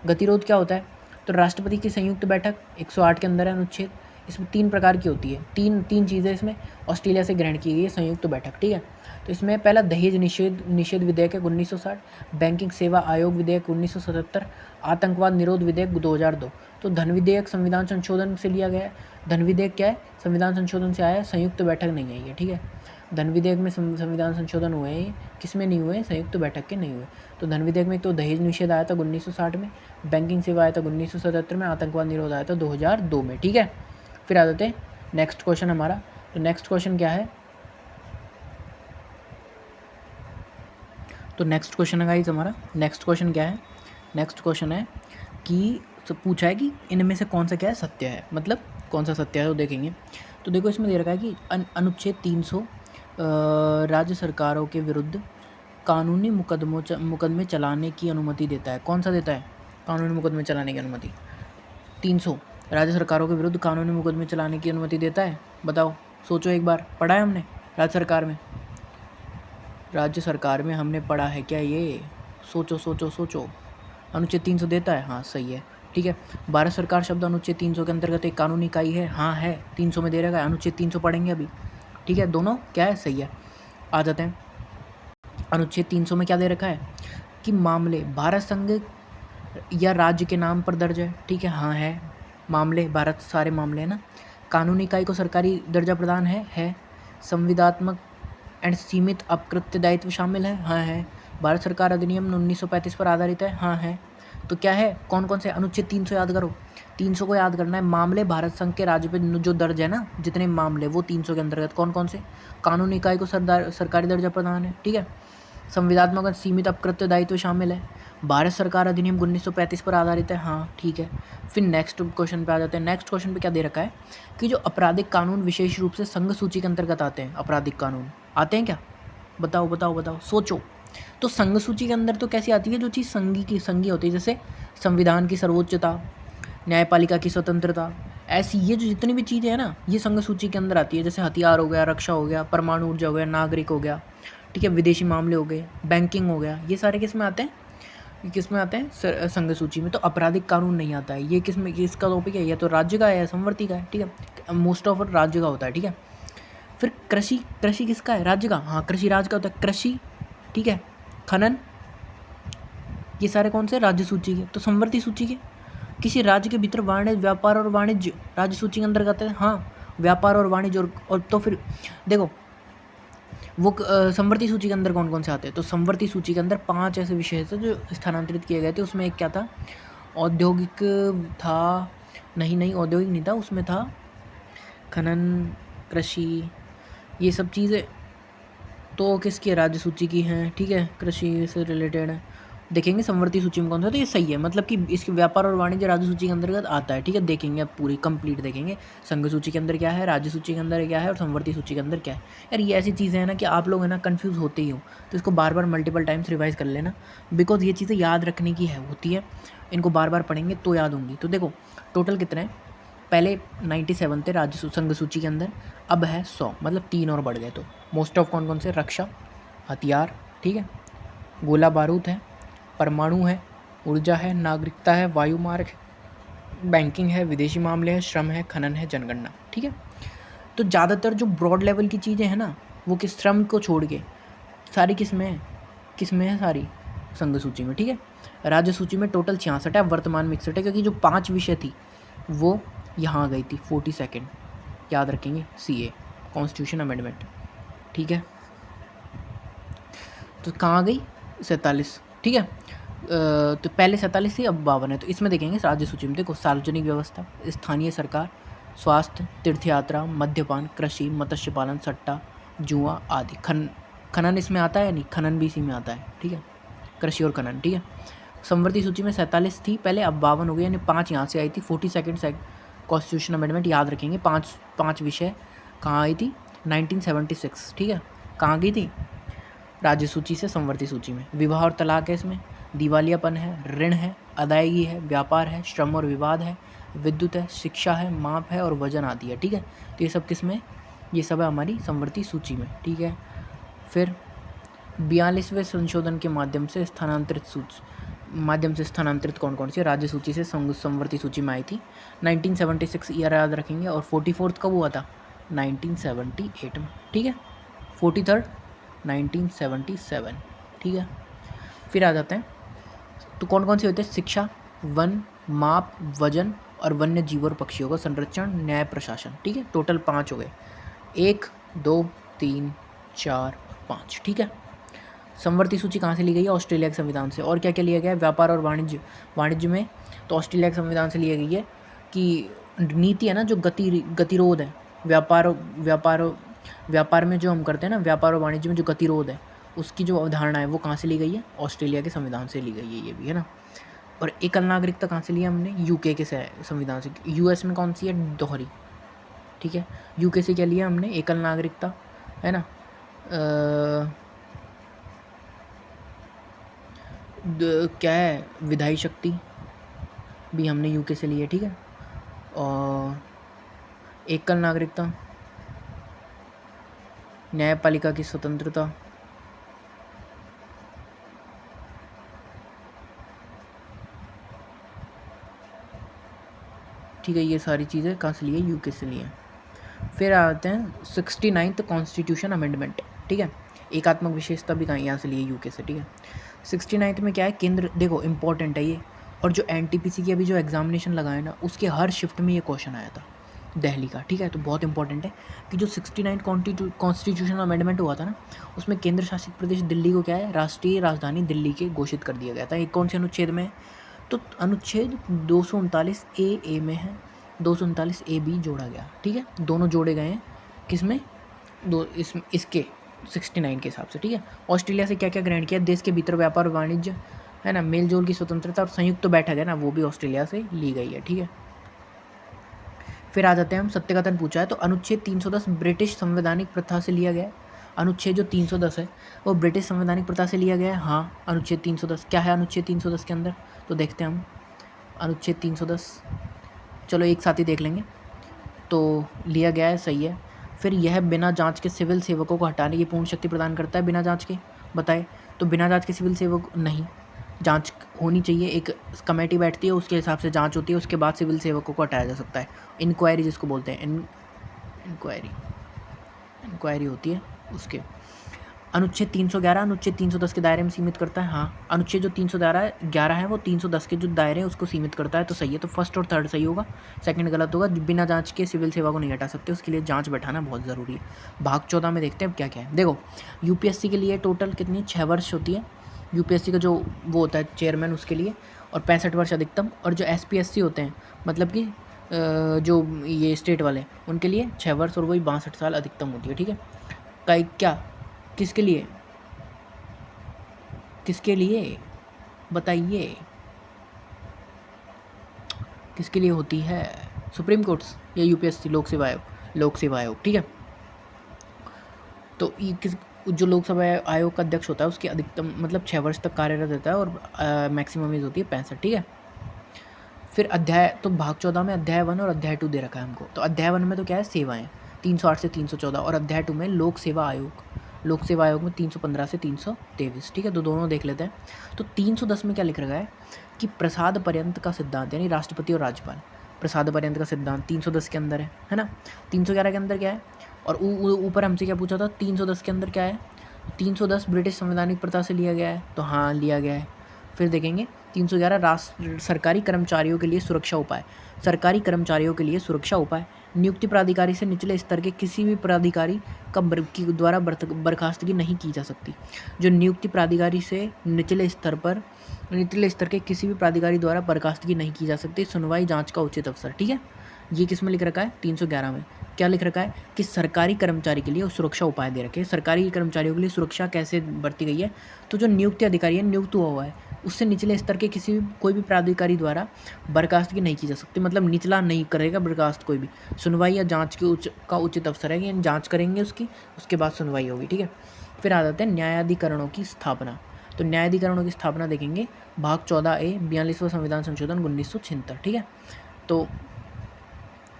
गतिरोध क्या होता है, तो राष्ट्रपति की संयुक्त बैठक 108 के अंदर है अनुच्छेद, इसमें 3 प्रकार की होती है, तीन चीज़ें इसमें ऑस्ट्रेलिया से ग्रहण की गई है संयुक्त बैठक, ठीक है। तो इसमें पहला दहेज निषेध विधेयक है 1960, बैंकिंग सेवा आयोग विधेयक 1977, आतंकवाद निरोध विधेयक 2002। तो धन विधेयक संविधान संशोधन से लिया गया है, धन विधेयक क्या है, संविधान संशोधन से आया है, संयुक्त बैठक नहीं है ये, ठीक है। धन विधेयक में संविधान संशोधन हुए हैं, किस में नहीं हुए, संयुक्त बैठक के नहीं हुए। तो धन विधेयक में तो दहेज निषेध आया था 1960 में, बैंकिंग सेवा आया था 1977 में, आतंकवाद निरोध आया था 2002 में, ठीक है। फिर आ जाते हैं नेक्स्ट क्वेश्चन हमारा। तो नेक्स्ट क्वेश्चन क्या है, तो नेक्स्ट क्वेश्चन है गाइस हमारा, नेक्स्ट क्वेश्चन क्या है, नेक्स्ट क्वेश्चन है कि पूछा है कि इनमें से कौन सा क्या है सत्य है, मतलब कौन सा सत्य है, तो देखेंगे। तो देखो इसमें दे रखा है कि अनुच्छेद राज्य सरकारों के विरुद्ध कानूनी मुकदमे चलाने की अनुमति देता है। कौन सा देता है कानूनी मुकदमे चलाने की अनुमति? 300 राज्य सरकारों के विरुद्ध कानूनी मुकदमे चलाने की अनुमति देता है। बताओ, सोचो एक बार, पढ़ा है हमने राज्य सरकार में हमने पढ़ा है क्या ये? सोचो सोचो सोचो। अनुच्छेद 300 देता है? हाँ सही है, ठीक है। भारत सरकार शब्द अनुच्छेद 300 के अंतर्गत एक कानूनी इकाई है। हाँ है, 300 में दे रखा है। अनुच्छेद 300 पढ़ेंगे अभी, ठीक है। दोनों क्या है? सही है। आ जाते हैं, अनुच्छेद 300 में क्या दे रखा है कि मामले भारत संघ या राज्य के नाम पर दर्ज है, ठीक है। हाँ है, मामले भारत, सारे मामले है ना। कानूनी इकाई को सरकारी दर्जा प्रदान है। संविदात्मक एंड सीमित अपकृत्य दायित्व शामिल है। हाँ है। भारत सरकार अधिनियम 1935 पर आधारित है। हाँ है। तो क्या है, कौन कौन से? अनुच्छेद 300 याद करो, 300 को याद करना है। मामले भारत संघ के राज्य पे जो दर्ज है ना, जितने मामले, वो 300 के अंतर्गत कौन कौन से? कानूनी इकाई को सरकारी दर्जा प्रदान है, ठीक है। संविदात्मक और सीमित अपकृत्य दायित्व शामिल है। भारत सरकार अधिनियम 1935 पर आधारित है। हाँ ठीक है। फिर नेक्स्ट क्वेश्चन पे आ जाते हैं। नेक्स्ट क्वेश्चन पे क्या दे रखा है कि जो आपराधिक कानून विशेष रूप से संघ सूची के अंतर्गत आते हैं, आपराधिक कानून आते हैं क्या? बताओ बताओ बताओ, सोचो। तो संघ सूची के अंदर तो कैसी आती है? जो चीज़ संघीय होती है, जैसे संविधान की सर्वोच्चता, न्यायपालिका की स्वतंत्रता, ऐसी ये जो जितनी भी चीज़ें हैं ना, ये संघ सूची के अंदर आती है। जैसे हथियार हो गया, रक्षा हो गया, परमाणु ऊर्जा हो गया, नागरिक हो गया, ठीक है, विदेशी मामले हो गए, बैंकिंग हो गया, ये सारे किस में आते हैं? किस में आते हैं? संघ सूची में। तो आपराधिक कानून नहीं आता है। ये किस में, किसका टॉपिक है? या तो राज्य का है या संवर्ती का है, ठीक है। मोस्ट ऑफ राज्य का होता है, ठीक है। फिर कृषि किसका है? राज्य का। हाँ, कृषि राज्य का होता है। कृषि, ठीक है। खनन, ये सारे कौन से? राज्य सूची के। तो संवर्ती सूची के। किसी राज्य के भीतर वाणिज्य, व्यापार और वाणिज्य राज्य सूची के अंतर्गत है। हाँ, व्यापार और वाणिज्य। और तो फिर देखो, वो संवर्ती सूची के अंदर कौन कौन से आते हैं? तो संवर्ती सूची के अंदर 5 ऐसे विषय थे जो स्थानांतरित किए गए थे। उसमें एक क्या था? औद्योगिक था, नहीं औद्योगिक नहीं था, उसमें था खनन, कृषि, ये सब चीज़ें तो किसकी? राज्य सूची की हैं, ठीक है। कृषि से रिलेटेड है, देखेंगे संवर्ती सूची में कौन सा। तो ये सही है, मतलब कि इसके व्यापार और वाणिज्य राज्य सूची के अंतर्गत आता है, ठीक है। देखेंगे अब पूरी कंप्लीट देखेंगे, संघ सूची के अंदर क्या है, राज्य सूची के अंदर क्या है और संवर्ती सूची के अंदर क्या है। यार ये ऐसी चीज़ें हैं ना कि आप लोग है ना कन्फ्यूज़ होते ही हो, तो इसको बार बार मल्टीपल टाइम्स रिवाइज कर लेना, बिकॉज ये चीज़ें याद रखने की है होती है, इनको बार बार पढ़ेंगे तो याद होंगी। तो देखो टोटल कितने हैं? पहले 97 थे राज्य संघ सूची के अंदर, अब है 100, मतलब 3 और बढ़ गए। तो मोस्ट ऑफ कौन कौन से? रक्षा, हथियार, ठीक है, गोला बारूद है, परमाणु है, ऊर्जा है, नागरिकता है, वायु मार्ग, बैंकिंग है, विदेशी मामले हैं, श्रम है, खनन है, जनगणना, ठीक है। तो ज़्यादातर जो ब्रॉड लेवल की चीज़ें हैं ना, वो किस श्रम को छोड़ के सारी किस में है? किस में है सारी? संघ सूची में, ठीक है। राज्य सूची में टोटल 66 है, वर्तमान में 61 है, क्योंकि जो 5 विषय थी वो यहाँ आ गई थी। 42 याद रखेंगे, CA कॉन्स्टिट्यूशन अमेंडमेंट, ठीक है। तो कहाँ आ गई? 47, ठीक है। तो पहले 47 थी, अब 52 है। तो इसमें देखेंगे राज्य सूची में, देखो सार्वजनिक व्यवस्था, स्थानीय सरकार, स्वास्थ्य, तीर्थयात्रा, मद्यपान, कृषि, मत्स्य पालन, सट्टा, जुआ आदि। खनन इसमें आता है? नहीं, खनन भी इसी में आता है, ठीक है, कृषि और खनन, ठीक है। संवर्ती सूची में 47 थी पहले, अब 52 हो गई, यानी 5 यहाँ से आई थी। 42 कॉन्स्टिट्यूशन अमेंडमेंट याद रखेंगे। 5 विषय कहाँ आई थी? 1976, ठीक है। कहाँ गई थी? राज्य सूची से संवर्ती सूची में। विवाह और तलाक है इसमें, दिवालियापन है, ऋण है, अदायगी है, व्यापार है, श्रम और विवाद है, विद्युत है, शिक्षा है, माप है और वजन आदि है, ठीक है। तो ये सब किस में? ये सब है हमारी संवर्ती सूची में, ठीक है। फिर 42वें संशोधन के माध्यम से स्थानांतरित कौन कौन सी राज्य सूची से संवर्ती सूची में आई थी? 1976 ईयर याद रखेंगे। और 44 कब हुआ था? 1978 में, ठीक है। 43rd 1977, ठीक है। फिर आ जाते हैं, तो कौन कौन से होते हैं? शिक्षा, वन, माप, वजन और वन्य जीव और पक्षियों का संरक्षण, न्याय प्रशासन, ठीक है। टोटल 5 हो गए, 1 2 3 4 5, ठीक है। संवर्ती सूची कहाँ से ली गई है? ऑस्ट्रेलिया के संविधान से। और क्या क्या लिया गया है? व्यापार और वाणिज्य में तो ऑस्ट्रेलिया के संविधान से लिया गई है कि नीति है ना, जो गतिरोध है, व्यापार में जो हम करते हैं ना, व्यापार और वाणिज्य में जो गतिरोध है, उसकी जो अवधारणा है वो कहाँ से ली गई है? ऑस्ट्रेलिया के संविधान से ली गई है, ये भी है ना। और एकल नागरिकता कहाँ से लिया हमने? यूके के संविधान से। यूएस में कौन सी है? दोहरी, ठीक है। यूके से क्या लिया हमने? एकल नागरिकता, है ना। क्या है, विधायी शक्ति भी हमने यूके से ली है, ठीक है। और एकल नागरिकता, न्यायपालिका की स्वतंत्रता, ठीक है, ये सारी चीज़ें कहाँ से लिए, यूके से लिए। फिर आते हैं 69th कॉन्स्टिट्यूशन अमेंडमेंट, ठीक है। एकात्मक विशेषता भी कहाँ यहाँ से लिए, यूके से, ठीक है। 69th में क्या है, केंद्र, देखो इंपॉर्टेंट है ये, और जो एनटीपीसी की अभी जो एग्जामिनेशन लगा है ना, उसके हर शिफ्ट में ये क्वेश्चन आया था दिल्ली का, ठीक है। तो बहुत इंपॉर्टेंट है कि जो 69th कॉन्स्टिट्यूशन अमेंडमेंट हुआ था ना, उसमें केंद्र शासित प्रदेश दिल्ली को क्या है, राष्ट्रीय राजधानी दिल्ली के घोषित कर दिया गया था। एक कौन से अनुच्छेद में है, तो अनुच्छेद 239 ए में है, 239 ए बी जोड़ा गया, ठीक है। दोनों जोड़े गए हैं किस में, इसके 69 के हिसाब से, ठीक है। ऑस्ट्रेलिया से क्या क्या ग्रहण किया, देश के भीतर व्यापार और वाणिज्य, है ना, मेल जोल की स्वतंत्रता, और संयुक्त बैठक है ना, वो भी ऑस्ट्रेलिया से ली गई है, ठीक है। फिर आ जाते हैं हम, सत्य कथन पूछा है, तो अनुच्छेद 310 ब्रिटिश संवैधानिक प्रथा से लिया गया है। अनुच्छेद जो 310 है वो ब्रिटिश संवैधानिक प्रथा से लिया गया है। हाँ, अनुच्छेद 310 क्या है, अनुच्छेद 310 के अंदर तो देखते हैं हम, अनुच्छेद 310 चलो एक साथ ही देख लेंगे। तो लिया गया है, सही है। फिर यह बिना जांच के सिविल सेवकों को हटाने की पूर्ण शक्ति प्रदान करता है, बिना जांच के, बताए। तो बिना जांच के सिविल सेवक नहीं, जांच होनी चाहिए, एक कमेटी बैठती है, उसके हिसाब से जांच होती है, उसके बाद सिविल सेवकों को हटाया जा सकता है। इंक्वायरी जिसको बोलते हैं, इंक्वायरी होती है उसके। अनुच्छेद 311 अनुच्छेद 310 के दायरे में सीमित करता है। हाँ, अनुच्छेद जो 311 है वो 310 के जो दायरे हैं उसको सीमित करता है, तो सही है। तो फर्स्ट और थर्ड सही होगा, सेकंड गलत होगा। बिना जांच के सिविल सेवा को नहीं हटा सकते, उसके लिए जांच बैठाना बहुत ज़रूरी है। भाग 14 में देखते हैं अब क्या क्या है। देखो, यूपीएससी के लिए टोटल कितनी 6 वर्ष होती है, यूपीएससी का जो वो होता है चेयरमैन उसके लिए, और 65 वर्ष अधिकतम। और जो एसपीएससी होते हैं, मतलब कि जो ये स्टेट वाले, उनके लिए 6 वर्ष और वही 62 साल अधिकतम होती है, ठीक है। कई क्या, किसके लिए, किसके लिए बताइए, किसके लिए होती है, सुप्रीम कोर्ट्स या यूपीएससी, लोक सेवा आयोग, लोक सेवा आयोग, ठीक है। तो ये किस, जो लोकसभा आयोग का अध्यक्ष होता है उसकी अधिकतम मतलब 6 वर्ष तक कार्यरत रहता है, और मैक्सिमम एज होती है 65, ठीक है। फिर अध्याय, तो भाग 14 में अध्याय 1 और अध्याय 2 दे रखा है हमको। तो अध्याय 1 में तो क्या है, सेवाएं 308 से 314, और अध्याय 2 में लोक सेवा आयोग, लोक सेवा आयोग में 315 से 323, ठीक है। तो दोनों देख लेते हैं। तो 310 में क्या लिख रखा है कि प्रसाद पर्यंत का सिद्धांत, यानी राष्ट्रपति और राज्यपाल, प्रसाद पर्यंत का सिद्धांत 310 के अंदर है ना। 311 के अंदर क्या है, और ऊपर हमसे क्या पूछा था, 310 के अंदर क्या है, 310 ब्रिटिश संवैधानिक प्रथा से लिया गया है, तो हाँ लिया गया है। फिर देखेंगे 311 राष्ट्र सरकारी कर्मचारियों के लिए सुरक्षा उपाय, सरकारी कर्मचारियों के लिए सुरक्षा उपाय, नियुक्ति प्राधिकारी से निचले स्तर के किसी भी प्राधिकारी का द्वारा बर्खास्तगी नहीं की जा सकती। जो नियुक्ति प्राधिकारी से निचले स्तर के किसी भी प्राधिकारी द्वारा बर्खास्तगी नहीं की जा सकती, सुनवाई जांच का उचित अवसर, ठीक है। ये किस में लिख रखा है, 311 में क्या लिख रखा है कि सरकारी कर्मचारी के लिए सुरक्षा उपाय दे रखे हैं। सरकारी कर्मचारियों के लिए सुरक्षा कैसे बरती गई है, तो जो नियुक्ति अधिकारी है, नियुक्त हुआ है, उससे निचले स्तर के किसी भी कोई भी प्राधिकारी द्वारा बर्खास्तगी नहीं की जा सकती, मतलब निचला नहीं करेगा बर्खास्त कोई भी। सुनवाई या जांच का उचित अवसर है, यानी जांच करेंगे उसके बाद सुनवाई होगी, ठीक है। फिर आ जाते हैं न्यायाधिकरणों की स्थापना। तो न्यायाधिकरणों की स्थापना देखेंगे, भाग 14A 42वां संविधान संशोधन 1976, ठीक है। तो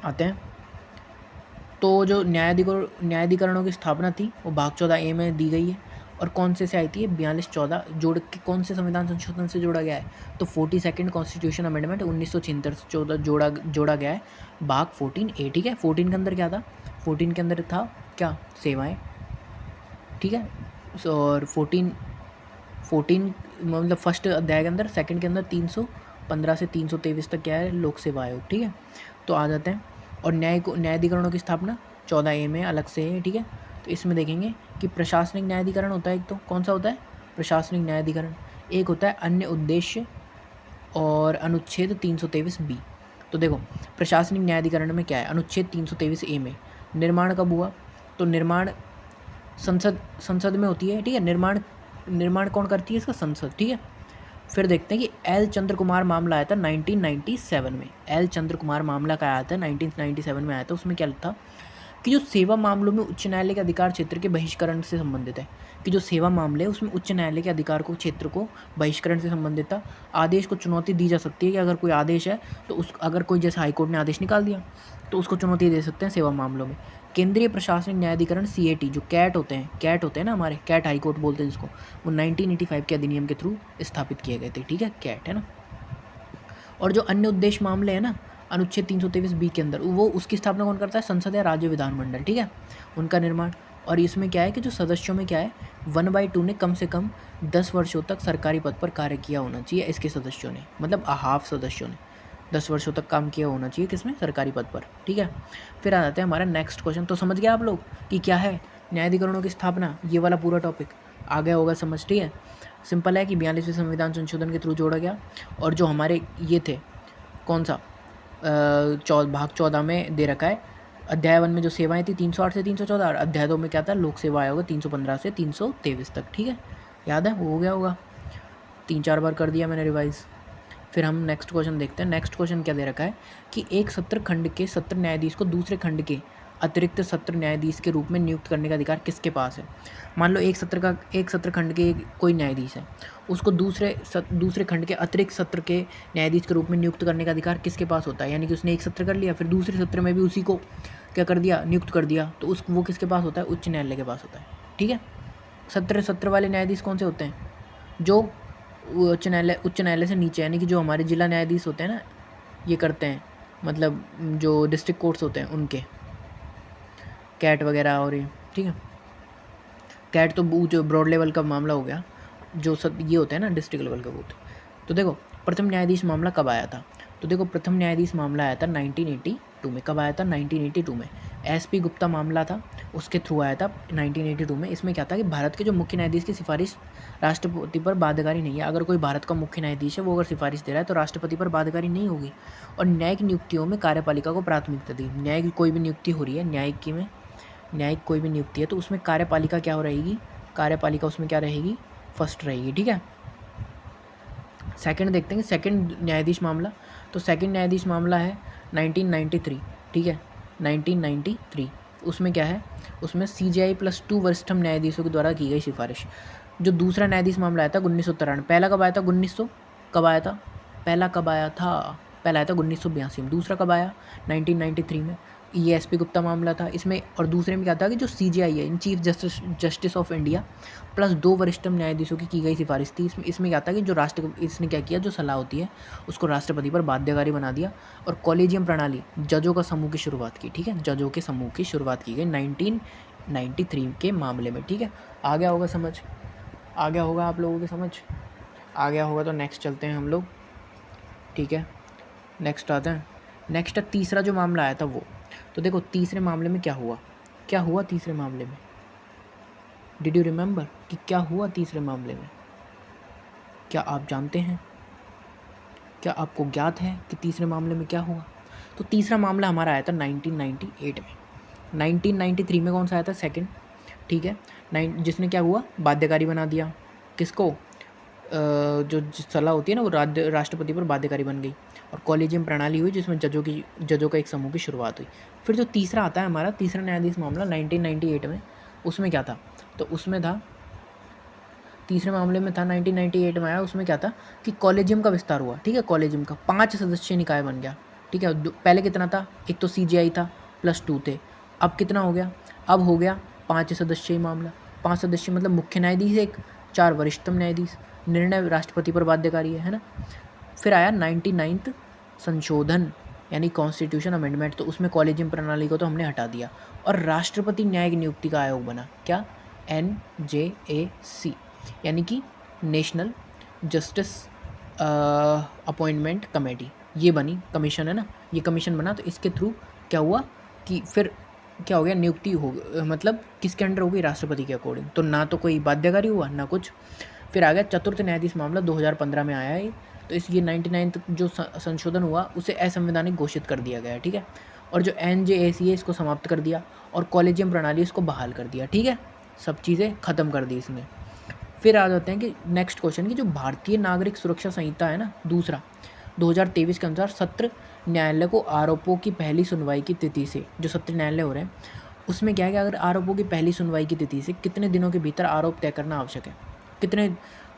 आते हैं, तो जो न्यायाधिकरणों की स्थापना थी वो भाग 14A में दी गई है, और कौन से आई थी, 42-14 जोड़ के कौन से संविधान संशोधन से जोड़ा गया है, तो 42nd कॉन्स्टिट्यूशन अमेंडमेंट 1976 से 14 जोड़ा गया है, भाग 14A, ठीक है। 14 के अंदर क्या था, 14 के अंदर था क्या, सेवाएं, ठीक है। और 14 मतलब फर्स्ट अध्याय के अंदर, सेकंड के अंदर 315 से 323 तक क्या है, लोक सेवा आयोग, ठीक है। तो आ जाते हैं, और न्यायाधिकरणों की स्थापना 14A में अलग से है, ठीक है। तो इसमें देखेंगे कि प्रशासनिक न्यायाधिकरण होता है एक, तो कौन सा होता है प्रशासनिक न्यायाधिकरण, एक होता है अन्य उद्देश्य, और अनुच्छेद 323B। तो देखो प्रशासनिक न्यायाधिकरण में क्या है, अनुच्छेद 323A में निर्माण कब हुआ, तो निर्माण संसद में होती है, ठीक है। निर्माण कौन करती है इसका, संसद, ठीक है। फिर देखते हैं कि एल चंद्र कुमार मामला आया था 1997 में, एल चंद्र कुमार मामला का आया था 1997 में आया था। उसमें क्या था कि जो सेवा मामलों में उच्च न्यायालय के अधिकार क्षेत्र के बहिष्करण से संबंधित है, कि जो सेवा मामले है उसमें उच्च न्यायालय के अधिकार को क्षेत्र को बहिष्करण से संबंधित था। आदेश को चुनौती दी जा सकती है कि अगर कोई आदेश है तो उस अगर कोई जैसे हाईकोर्ट ने आदेश निकाल दिया तो उसको चुनौती दे सकते हैं सेवा मामलों में। केंद्रीय प्रशासनिक न्यायाधिकरण CAT जो कैट होते हैं ना हमारे, कैट हाईकोर्ट बोलते हैं जिसको, वो 1985 के अधिनियम के थ्रू स्थापित किए गए थे, ठीक है, कैट है ना। और जो अन्य उद्देश्य मामले हैं ना अनुच्छेद 323B के अंदर, वो उसकी स्थापना कौन करता है? संसद या राज्य विधानमंडल, ठीक है, उनका निर्माण। और इसमें क्या है कि जो सदस्यों में क्या है 1/2 ने कम से कम 10 वर्षों तक सरकारी पद पर कार्य किया होना चाहिए इसके सदस्यों ने, मतलब हाफ सदस्यों ने 10 वर्षों तक काम किया होना चाहिए किसमें? सरकारी पद पर, ठीक है। फिर आ जाते हैं हमारा नेक्स्ट क्वेश्चन। तो समझ गए आप लोग कि क्या है न्यायाधिकरणों की स्थापना, ये वाला पूरा टॉपिक आ गया होगा समझ, ठीक है। सिंपल है कि 42वें संविधान संशोधन के थ्रू जोड़ा गया। और जो हमारे ये थे कौन सा भाग 14 में दे रखा है, अध्याय 1 में जो सेवाएं थी 308 से 314, और अध्याय 2 में क्या था? लोक सेवा आयोग 315 से 323 तक, ठीक है, याद है, वो हो गया होगा, 3-4 बार कर दिया मैंने रिवाइज। फिर हम नेक्स्ट क्वेश्चन देखते हैं। नेक्स्ट क्वेश्चन क्या दे रखा है कि एक सत्र खंड के सत्र न्यायाधीश को दूसरे खंड के अतिरिक्त सत्र न्यायाधीश के रूप में नियुक्त करने का अधिकार किसके पास है? मान लो एक सत्र खंड के कोई न्यायाधीश है, उसको दूसरे खंड के अतिरिक्त सत्र के न्यायाधीश के रूप में नियुक्त करने का अधिकार किसके पास होता है? यानी कि उसने एक सत्र कर लिया, फिर दूसरे सत्र में भी उसी को क्या कर दिया? नियुक्त कर दिया, तो वो किसके पास होता है? उच्च न्यायालय के पास होता है, ठीक है। सत्र वाले न्यायाधीश कौन से होते हैं? जो उच्च न्यायालय से नीचे, यानी कि जो हमारे जिला न्यायाधीश होते हैं ना, ये करते हैं, मतलब जो डिस्ट्रिक्ट कोर्ट्स होते हैं उनके, कैट वगैरह और ये, ठीक है। कैट तो जो ब्रॉड लेवल का मामला हो गया, जो सब ये होता है ना डिस्ट्रिक्ट लेवल का बूथ। तो देखो प्रथम न्यायाधीश मामला कब आया था? तो देखो प्रथम न्यायाधीश मामला आया था 1982 में। कब आया था? 1982 में। SP गुप्ता मामला था, उसके थ्रू आया था 1982 में। इसमें क्या था कि भारत के जो मुख्य न्यायाधीश की सिफारिश राष्ट्रपति पर बाध्यकारी नहीं है। अगर कोई भारत का मुख्य न्यायाधीश है, वो अगर सिफारिश दे रहा है तो राष्ट्रपति पर बाध्यकारी नहीं होगी। और न्यायिक नियुक्तियों में कार्यपालिका को प्राथमिकता दी। न्यायिक कोई भी नियुक्ति हो रही है, न्यायिक कोई भी नियुक्ति है तो उसमें कार्यपालिका क्या हो रहेगी? कार्यपालिका उसमें क्या रहेगी? फर्स्ट रहेगी, ठीक है। सेकंड देखते हैं, सेकंड न्यायाधीश मामला। तो सेकंड न्यायाधीश मामला है 1993, ठीक है, 1993। उसमें क्या है? उसमें CJI + 2 वरिष्ठतम न्यायाधीशों के द्वारा की गई सिफारिश। जो दूसरा न्यायाधीश मामला आया था 1993। पहला कब आया था? 1900 कब आया था? पहला कब आया था? पहला आया था 1982 में। दूसरा कब आया? 1993 में। ये SP गुप्ता मामला था इसमें। और दूसरे में क्या था कि जो CJI है, in chief justice of India + 2 वरिष्ठतम न्यायाधीशों की गई सिफारिश थी। इसमें क्या था कि जो इसने क्या किया, जो सलाह होती है उसको राष्ट्रपति पर बाध्यकारी बना दिया। और कॉलेजियम प्रणाली, जजों का समूह की शुरुआत की, ठीक है, जजों के समूह की शुरुआत की गई 1993 के मामले में, ठीक है। आ गया होगा समझ? आ गया होगा आप लोगों की समझ? आ गया होगा तो नेक्स्ट चलते हैं हम लोग, ठीक है। नेक्स्ट आते हैं। नेक्स्ट है तीसरा जो मामला आया था वो। तो देखो तीसरे मामले में क्या हुआ तीसरे मामले में? डिड यू रिमेंबर कि क्या हुआ तीसरे मामले में? क्या आप जानते हैं? क्या आपको ज्ञात है कि तीसरे मामले में क्या हुआ? तो तीसरा मामला हमारा आया था 1998 में। 1993 में कौन सा आया था? सेकंड, ठीक है। जिसने क्या हुआ? बाध्यकारी बना दिया। किसको? जो सलाह होती है ना वो राष्ट्रपति पर बाध्यकारी बन गई। और कॉलेजियम प्रणाली हुई जिसमें जजों का एक समूह की शुरुआत हुई। फिर जो तीसरा आता है हमारा तीसरा न्यायाधीश मामला 1998 में, उसमें क्या था? तो उसमें था, तीसरे मामले में था 1998 में आया, उसमें क्या था कि कॉलेजियम का विस्तार हुआ, ठीक है। कॉलेजियम का 5 सदस्यीय निकाय बन गया, ठीक है। पहले कितना था? एक तो CJI था +2 थे। अब कितना हो गया? अब हो गया 5 सदस्यीय मामला। 5 सदस्य मतलब मुख्य न्यायाधीश एक, 4 वरिष्ठतम न्यायाधीश, निर्णय राष्ट्रपति पर बाध्यकारी है ना। फिर आया 99th संशोधन यानी कॉन्स्टिट्यूशन अमेंडमेंट। तो उसमें कॉलेजियम प्रणाली को तो हमने हटा दिया और राष्ट्रपति न्यायिक नियुक्ति का आयोग बना। क्या? NJAC यानी कि नेशनल जस्टिस अपॉइंटमेंट कमेटी, ये बनी, कमीशन है ना, ये कमीशन बना। तो इसके थ्रू क्या हुआ कि फिर क्या हो गया? नियुक्ति हो, मतलब किसके अंडर हो गई? राष्ट्रपति के अकॉर्डिंग। तो ना तो कोई बाध्यकारी हुआ ना कुछ। फिर आ गया चतुर्थ न्यायाधीश मामला 2015 में आया है। तो ये 99th जो संशोधन हुआ उसे असंवैधानिक घोषित कर दिया गया, ठीक है। और जो NJAC है इसको समाप्त कर दिया और कॉलेजियम प्रणाली इसको बहाल कर दिया, ठीक है। सब चीज़ें ख़त्म कर दी इसने। फिर आ जाते हैं कि नेक्स्ट क्वेश्चन की जो भारतीय नागरिक सुरक्षा संहिता है ना, दूसरा 2023 के अनुसार सत्र न्यायालय को आरोपों की पहली सुनवाई की तिथि से, जो सत्र न्यायालय हो रहे हैं उसमें क्या है कि अगर आरोपों की पहली सुनवाई की तिथि से कितने दिनों के भीतर आरोप तय करना आवश्यक है। कितने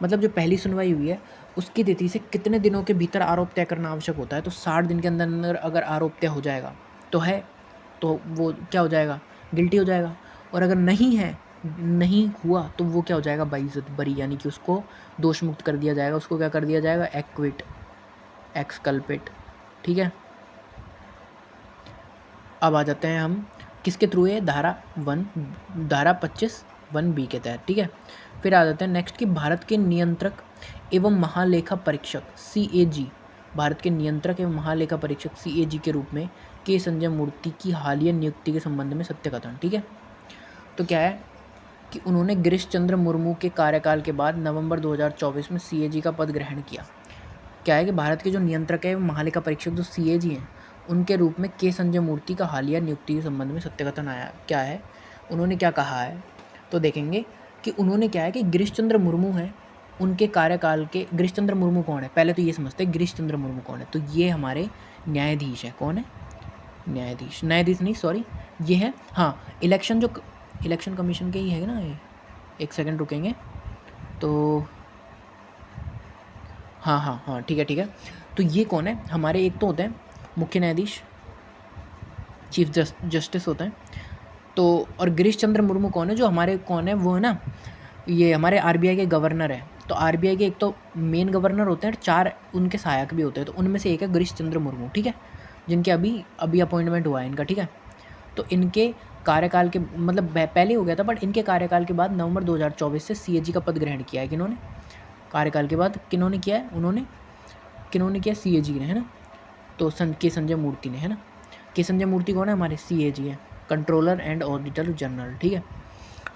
मतलब जो पहली सुनवाई हुई है उसकी तिथि से कितने दिनों के भीतर आरोप तय करना आवश्यक होता है। तो 60 दिन के अंदर अंदर अगर आरोप तय हो जाएगा तो वो क्या हो जाएगा, गिल्टी हो जाएगा। और अगर नहीं हुआ तो वो क्या हो जाएगा, बाइज्जत बरी, यानी कि उसको दोष मुक्त कर दिया जाएगा, उसको क्या कर दिया जाएगा, एक्विट, एक्सकल्पेट। ठीक है, अब आ जाते हैं हम किसके थ्रू है, धारा 25(1)(b) के तहत। ठीक है, फिर आ जाते हैं नेक्स्ट कि भारत के नियंत्रक एवं महालेखा परीक्षक CAG, भारत के नियंत्रक एवं महालेखा परीक्षक CAG के रूप में के संजय मूर्ति की हालिया नियुक्ति के संबंध में सत्य कथन। ठीक है, तो क्या है कि उन्होंने गिरीश चंद्र मुर्मू के कार्यकाल के बाद नवंबर 2024 में CAG का पद ग्रहण किया। क्या है कि भारत के जो नियंत्रक है महालेखा परीक्षक जो CAG हैं उनके रूप में के संजय मूर्ति का हालिया नियुक्ति के संबंध में सत्य कथन आया। क्या है, उन्होंने क्या कहा है, तो देखेंगे कि उन्होंने क्या है कि गिरीश चंद्र मुर्मू हैं, उनके कार्यकाल के, गिरीश चंद्र मुर्मू कौन है, पहले तो ये समझते हैं गिरीश चंद्र मुर्मू कौन है। तो ये हमारे न्यायाधीश है, कौन है, न्यायाधीश नहीं सॉरी, ये है हाँ इलेक्शन कमीशन के ही है ना ये, एक सेकंड रुकेंगे तो हाँ ठीक है। तो ये कौन है हमारे, एक तो होते हैं मुख्य न्यायाधीश, चीफ जस्टिस होते हैं। तो और गिरीश चंद्र मुर्मू कौन है, जो हमारे कौन है वो है ना, ये हमारे RBI के गवर्नर है। तो RBI के एक तो मेन गवर्नर होते हैं, 4 उनके सहायक भी होते हैं। तो उनमें से एक है गिरीश चंद्र मुर्मू। ठीक है, जिनके अभी अपॉइंटमेंट हुआ है इनका। ठीक है, तो इनके कार्यकाल के मतलब पहले हो गया था, बट इनके कार्यकाल के बाद नवंबर 2024 से CAG का पद ग्रहण किया है। किन्होंने कार्यकाल के बाद किन्होंने किया है, किन्होंने किया, CAG ने, है ना। तो के संजय मूर्ति ने, है ना। के संजय मूर्ति कौन है, हमारे CAG है, कंट्रोलर एंड ऑडिटर जनरल। ठीक है,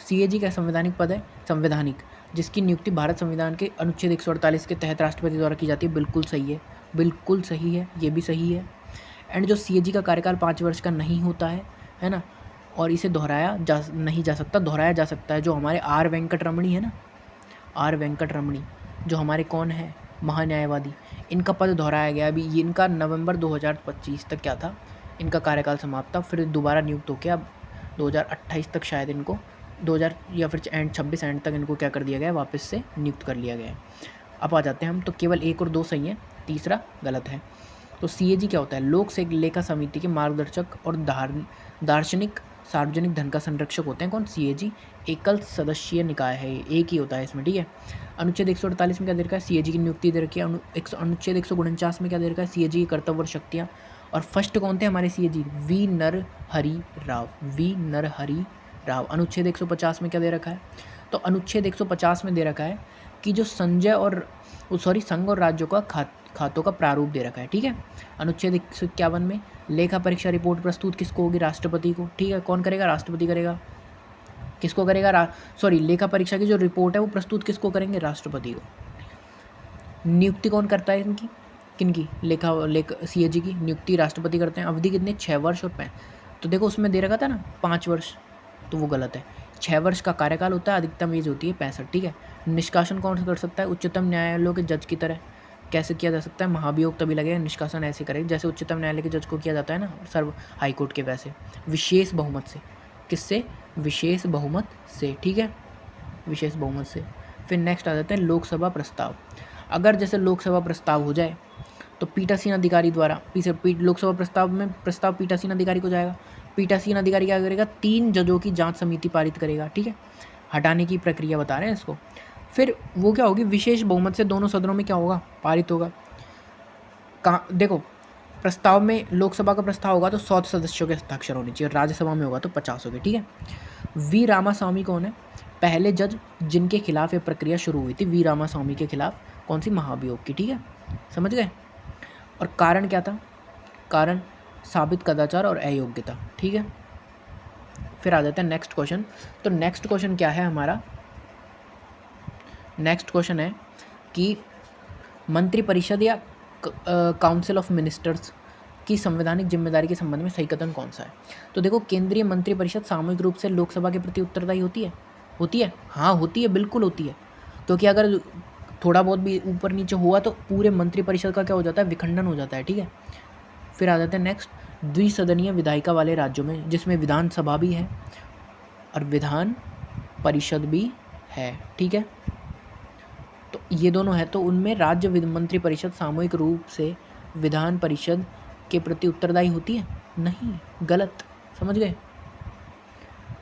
CAG का संवैधानिक पद है, संवैधानिक, जिसकी नियुक्ति भारत संविधान के अनुच्छेद 148 के तहत राष्ट्रपति द्वारा की जाती है। बिल्कुल सही है, बिल्कुल सही है, ये भी सही है। एंड जो CAG का कार्यकाल 5 वर्ष का नहीं होता है ना, और इसे दोहराया जा सकता है। जो हमारे R वेंकटरमणी है ना, R वेंकटरमणी, जो हमारे कौन है, महान्यायवादी, इनका पद दोहराया गया। अभी ये इनका नवंबर 2025 तक क्या था, इनका कार्यकाल समाप्त था, फिर दोबारा नियुक्त होकर अब 2028 तक शायद इनको 2000 या फिर 26 एंड तक इनको क्या कर दिया गया, वापस से नियुक्त कर लिया गया है। अब आ जाते हैं हम, तो केवल 1 और 2 सही है, तीसरा गलत है। तो CAG क्या होता है, लोक लेखा समिति के मार्गदर्शक और दार्शनिक सार्वजनिक धन का संरक्षक होते हैं। कौन, CAG एकल सदस्यीय निकाय है, एक ही होता है इसमें। ठीक है, अनुच्छेद 148 में क्या दे रखा है, CAG की नियुक्ति दे रखी है। अनुच्छेद 149 में क्या दे रखा है, CAG की कर्तव्य और शक्तियाँ। और फर्स्ट कौन थे हमारे CAG, वी नरहरि राव। अनुच्छेद 150 में क्या दे रखा है, तो अनुच्छेद 150 में दे रखा है कि जो संघ और राज्यों का खातों का प्रारूप दे रखा है। ठीक है, अनुच्छेद 151 में लेखा परीक्षा रिपोर्ट प्रस्तुत किसको होगी, राष्ट्रपति को। ठीक है, कौन करेगा, राष्ट्रपति करेगा। किसको करेगा, लेखा परीक्षा की जो रिपोर्ट है वो प्रस्तुत किसको करेंगे, राष्ट्रपति को। नियुक्ति कौन करता है इनकी, किनकी, CAG की नियुक्ति राष्ट्रपति करते हैं। अवधि कितनी, 6 वर्ष और 5। तो देखो उसमें दे रखा था ना 5 वर्ष, तो वो गलत है। 6 वर्ष का कार्यकाल होता है, अधिकतम एज होती है 65। ठीक है, निष्कासन कौन कर सकता है, उच्चतम न्यायालयों के जज की तरह। कैसे किया जा सकता है, महाभियोग तभी लगेगा, निष्कासन ऐसे करेगा जैसे उच्चतम न्यायालय के जज को किया जाता है ना, सर्व हाईकोर्ट के वैसे, विशेष बहुमत से। किससे, विशेष बहुमत से। ठीक है, विशेष बहुमत से। फिर नेक्स्ट आ जाते हैं लोकसभा प्रस्ताव। अगर जैसे लोकसभा प्रस्ताव हो जाए तो पीठासीन अधिकारी द्वारा लोकसभा प्रस्ताव पीठासीन अधिकारी को जाएगा। पीठासीन अधिकारी क्या करेगा, 3 जजों की जांच समिति पारित करेगा। ठीक है, हटाने की प्रक्रिया बता रहे हैं इसको। फिर वो क्या होगी, विशेष बहुमत से दोनों सदनों में क्या होगा, पारित होगा। कहाँ देखो, प्रस्ताव में लोकसभा का प्रस्ताव होगा तो 100 सदस्यों के हस्ताक्षर होने चाहिए, राज्यसभा में होगा तो 50 होंगे। ठीक है, वी रामास्वामी कौन है, पहले जज जिनके खिलाफ ये प्रक्रिया शुरू हुई थी, वी रामास्वामी के खिलाफ, कौन सी, महाभियोग की। ठीक है, समझ गए। और कारण क्या था, कारण साबित कदाचार और अयोग्यता। ठीक है, फिर आ जाते हैं नेक्स्ट क्वेश्चन। तो नेक्स्ट क्वेश्चन क्या है हमारा, नेक्स्ट क्वेश्चन है कि मंत्रिपरिषद या काउंसिल ऑफ मिनिस्टर्स की संवैधानिक जिम्मेदारी के संबंध में सही कथन कौन सा है। तो देखो, केंद्रीय मंत्रिपरिषद सामूहिक रूप से लोकसभा के प्रति उत्तरदायी होती है। हाँ होती है, बिल्कुल होती है, क्योंकि अगर थोड़ा बहुत भी ऊपर नीचे हुआ तो पूरे मंत्रिपरिषद का क्या हो जाता है, विखंडन हो जाता है। ठीक है, फिर आ जाते हैं नेक्स्ट, द्विसदनीय विधायिका वाले राज्यों में, जिसमें विधानसभा भी है और विधान परिषद भी है, ठीक है, तो ये दोनों है, तो उनमें राज्य मंत्री परिषद सामूहिक रूप से विधान परिषद के प्रति उत्तरदायी होती है? नहीं, गलत, समझ गए।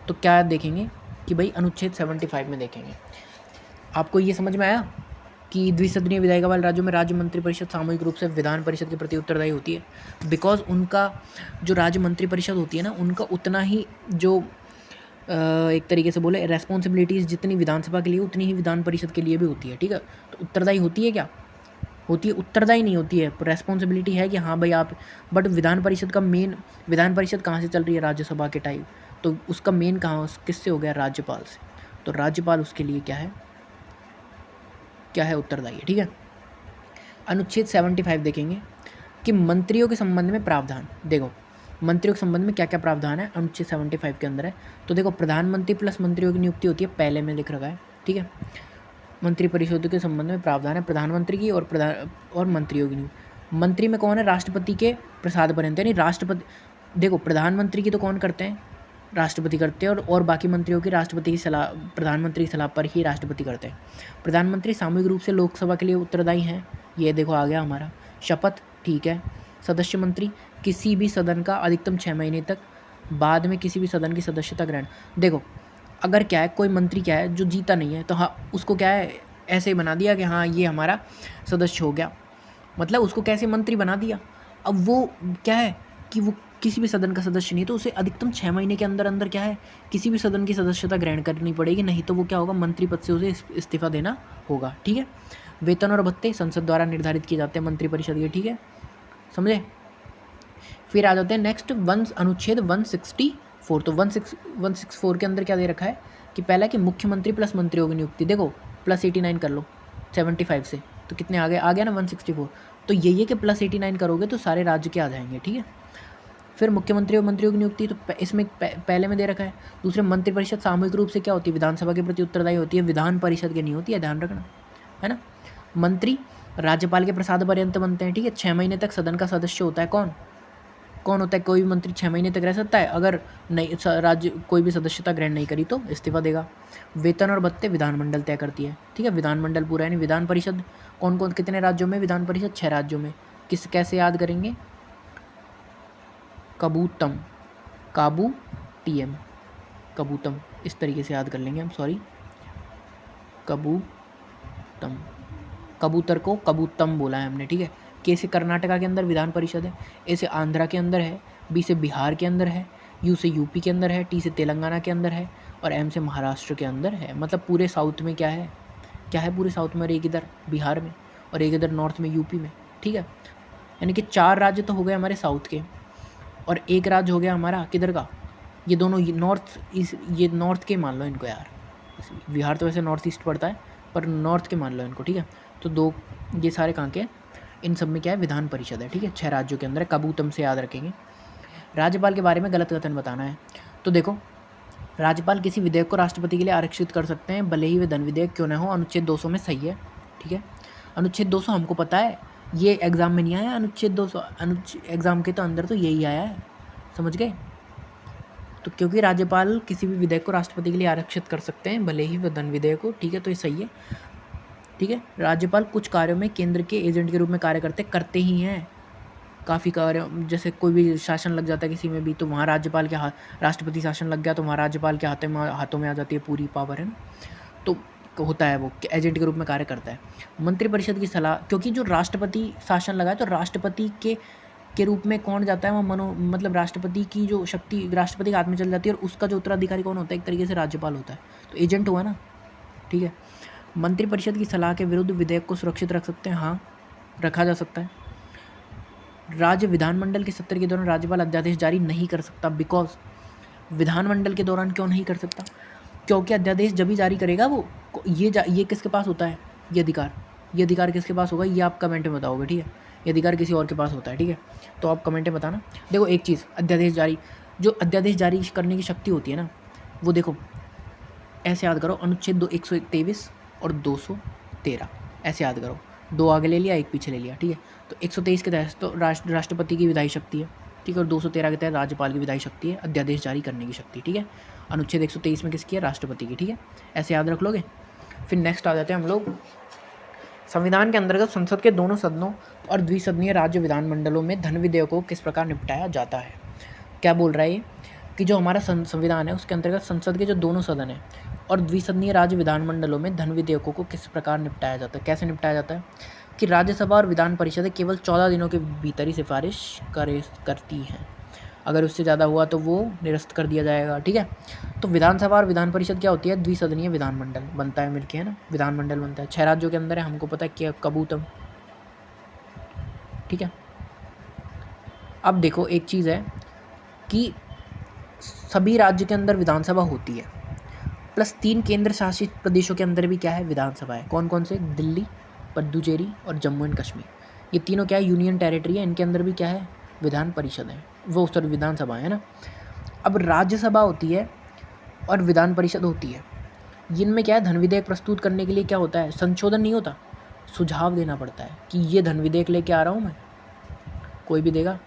तो क्या देखेंगे कि भाई अनुच्छेद 75 में देखेंगे। आपको ये समझ में आया कि द्विसदनीय विधायिका वाले राज्यों में राज्य मंत्री परिषद सामूहिक रूप से विधान परिषद के प्रति उत्तरदायी होती है, बिकॉज उनका जो राज्य मंत्री परिषद होती है ना, उनका उतना ही जो एक तरीके से बोले रेस्पॉन्सिबिलिटीज़ जितनी विधानसभा के लिए उतनी ही विधान परिषद के लिए भी होती है, ठीक है। तो उत्तरदायी होती है, क्या होती है? उत्तरदायी नहीं होती है, रेस्पॉन्सिबिलिटी है कि हाँ भाई आप, बट विधान परिषद का मेन, विधान परिषद कहाँ से चल रही है? राज्यसभा के टाइम, तो उसका मेन कहाँ किससे हो गया? राज्यपाल से। तो राज्यपाल उसके लिए क्या है, क्या है? उत्तरदायी है, ठीक है। अनुच्छेद 75 देखेंगे कि मंत्रियों के संबंध में प्रावधान। देखो मंत्रियों के संबंध में क्या क्या प्रावधान है अनुच्छेद 75 के अंदर है। तो देखो प्रधानमंत्री प्लस मंत्रियों की नियुक्ति होती है, पहले में लिख रखा है, ठीक है। मंत्री परिषद के संबंध में प्रावधान है प्रधानमंत्री की और मंत्रियों की नियुक्ति। मंत्री में कौन है? राष्ट्रपति के प्रसाद पर्यंत, यानी राष्ट्रपति, देखो प्रधानमंत्री की तो कौन करते हैं? राष्ट्रपति करते हैं, और बाकी मंत्रियों की राष्ट्रपति की सलाह, प्रधानमंत्री की सलाह पर ही राष्ट्रपति करते हैं। प्रधानमंत्री सामूहिक रूप से लोकसभा के लिए उत्तरदायी हैं, ये देखो आ गया हमारा। शपथ, ठीक है। सदस्य मंत्री किसी भी सदन का अधिकतम 6 महीने तक, बाद में किसी भी सदन की सदस्यता ग्रहण। देखो अगर क्या है, कोई मंत्री क्या है जो जीता नहीं है, तो हाँ उसको क्या है ऐसे ही बना दिया कि हाँ ये हमारा सदस्य हो गया, मतलब उसको कैसे मंत्री बना दिया। अब वो क्या है कि वो किसी भी सदन का सदस्य नहीं, तो उसे अधिकतम 6 महीने के अंदर अंदर क्या है किसी भी सदन की सदस्यता ग्रहण करनी पड़ेगी, नहीं तो वो क्या होगा, मंत्री पद से उसे इस्तीफा देना होगा, ठीक है। वेतन और भत्ते संसद द्वारा निर्धारित किए जाते हैं मंत्री परिषद के, ठीक है, समझे। फिर आ जाते हैं नेक्स्ट अनुच्छेद 164। तो 164 के अंदर क्या दे रखा है कि पहला कि मुख्यमंत्री प्लस मंत्रियों की नियुक्ति। देखो +89 कर लो 75 से, तो कितने आ गया ना 164। तो यही है कि +89 करोगे तो सारे राज्य के आ जाएंगे, ठीक है। फिर मुख्यमंत्री और मंत्रियों की नियुक्ति, तो इसमें पहले में दे रखा है। दूसरे मंत्रिपरिषद सामूहिक रूप से क्या होती है? विधानसभा के प्रति उत्तरदायी होती है, विधान परिषद की नहीं होती है, ध्यान रखना, है ना। मंत्री राज्यपाल के प्रसाद पर्यंत बनते हैं, ठीक है। 6 महीने तक सदन का सदस्य होता है, कौन होता है? कोई भी मंत्री 6 महीने तक रह सकता है, अगर नहीं राज्य कोई भी सदस्यता ग्रहण नहीं करी तो इस्तीफा देगा। वेतन और भत्ते विधानमंडल तय करती है, ठीक है। विधानमंडल पूरा, यानी विधान परिषद कौन कौन कितने राज्यों में? विधान परिषद 6 राज्यों में। कैसे याद करेंगे? कबूतम, इस तरीके से याद कर लेंगे हम, सॉरी, कबूतर को कबूतम बोला है हमने, ठीक है। के से कर्नाटका के अंदर विधान परिषद है, ए से आंध्रा के अंदर है, बी से बिहार के अंदर है, यू से यूपी के अंदर है, टी से तेलंगाना के अंदर है, और एम से महाराष्ट्र के अंदर है। मतलब पूरे साउथ में क्या है पूरे साउथ में, और एक इधर बिहार में, और एक इधर नॉर्थ में यूपी में, ठीक है। यानी कि 4 राज्य तो हो गए हमारे साउथ के, और एक राज्य हो गया हमारा किधर का? ये दोनों ये नॉर्थ के मान लो इनको यार, बिहार तो वैसे नॉर्थ ईस्ट पड़ता है, पर नॉर्थ के मान लो इनको, ठीक है। तो 2 ये सारे कहाँ के? इन सब में क्या है? विधान परिषद है, ठीक है। 6 राज्यों के अंदर है, कबूतम से याद रखेंगे। राज्यपाल के बारे में गलत कथन बताना है। तो देखो राज्यपाल किसी विधेयक को राष्ट्रपति के लिए आरक्षित कर सकते हैं, भले ही वे धन विधेयक क्यों न हो। अनुच्छेद 200 में सही है, ठीक है। अनुच्छेद 200 हमको पता है, ये एग्ज़ाम में नहीं आया अनुच्छेद 200, एग्ज़ाम के तो अंदर तो यही आया है, समझ गए। तो क्योंकि राज्यपाल किसी भी विधेयक को राष्ट्रपति के लिए आरक्षित कर सकते हैं, भले ही वह धन विधेयक हो, ठीक है, तो ये सही है, ठीक है। राज्यपाल कुछ कार्यों में केंद्र के एजेंट के रूप में कार्य करते ही हैं। काफ़ी कार्य, जैसे कोई भी शासन लग जाता है किसी में भी, तो वहाँ राज्यपाल के राष्ट्रपति शासन लग गया तो वहाँ राज्यपाल के हाथों में आ जाती है पूरी पावर, है ना। तो होता है वो एजेंट के रूप में कार्य करता है। मंत्रिपरिषद की सलाह, क्योंकि जो राष्ट्रपति शासन लगा है तो राष्ट्रपति के रूप में कौन जाता है? वो मतलब राष्ट्रपति की जो शक्ति राष्ट्रपति के हाथ में चल जाती है, और उसका जो उत्तराधिकारी कौन होता है? एक तरीके से राज्यपाल होता है, तो एजेंट हुआ ना, ठीक है। मंत्रिपरिषद की सलाह के विरुद्ध विधेयक को सुरक्षित रख सकते हैं, हाँ रखा जा सकता है। राज्य विधानमंडल के सत्र के दौरान राज्यपाल अध्यादेश जारी नहीं कर सकता, बिकॉज विधानमंडल के दौरान क्यों नहीं कर सकता? क्योंकि अध्यादेश जब भी जारी करेगा वो ये किसके पास होता है? ये अधिकार किसके पास होगा? ये आप कमेंट में बताओगे, ठीक है। ये अधिकार किसी और के पास होता है, ठीक है। तो आप कमेंट में बताना। देखो एक चीज़, अध्यादेश जारी करने की शक्ति होती है ना, वो देखो ऐसे याद करो, अनुच्छेद 123 और 213 ऐसे याद करो, 2 आगे ले लिया 1 पीछे ले लिया, ठीक है। तो 123 के तहत तो राष्ट्रपति की विधायी शक्ति है, ठीक है। और 213 के तहत राज्यपाल की विधायी शक्ति है, अध्यादेश जारी करने की शक्ति, ठीक है। अनुच्छेद 123 में किसकी है? राष्ट्रपति की, ठीक है। ऐसे याद रख लोगे। फिर नेक्स्ट आ जाते हैं हम लोग संविधान के अंतर्गत संसद के दोनों सदनों और द्विसदनीय राज्य विधानमंडलों में धन विधेयकों को किस प्रकार निपटाया जाता है। क्या बोल रहा है ये कि जो हमारा संविधान है उसके अंतर्गत संसद के जो दोनों सदन हैं और द्विसदनीय राज्य विधानमंडलों में धन विधेयकों को किस प्रकार निपटाया जाता है। कैसे निपटाया जाता है कि राज्यसभा और विधान परिषदें केवल 14 दिनों के भीतर ही सिफारिश करती हैं। अगर उससे ज़्यादा हुआ तो वो निरस्त कर दिया जाएगा, ठीक है। तो विधानसभा और विधान परिषद क्या होती है? द्विसदनीय विधानमंडल बनता है मिलके, है ना, विधानमंडल बनता है। 6 राज्यों के अंदर है, हमको पता है क्या कबूतम, ठीक है। अब देखो एक चीज़ है कि सभी राज्य के अंदर विधानसभा होती है, प्लस 3 केंद्र शासित प्रदेशों के अंदर भी क्या है? विधानसभा है। कौन कौन से? दिल्ली, पुडुचेरी और जम्मू एंड कश्मीर। ये तीनों क्या है? यूनियन टेरिटरी है। इनके अंदर भी क्या है? विधान परिषद है, वो सॉरी विधानसभा है ना। अब राज्यसभा होती है और विधान परिषद होती है। इनमें क्या है? धन विधेयक प्रस्तुत करने के लिए क्या होता है? संशोधन नहीं होता, सुझाव देना पड़ता है कि ये धन विधेयक लेके आ रहा हूँ मैं। कोई भी देगा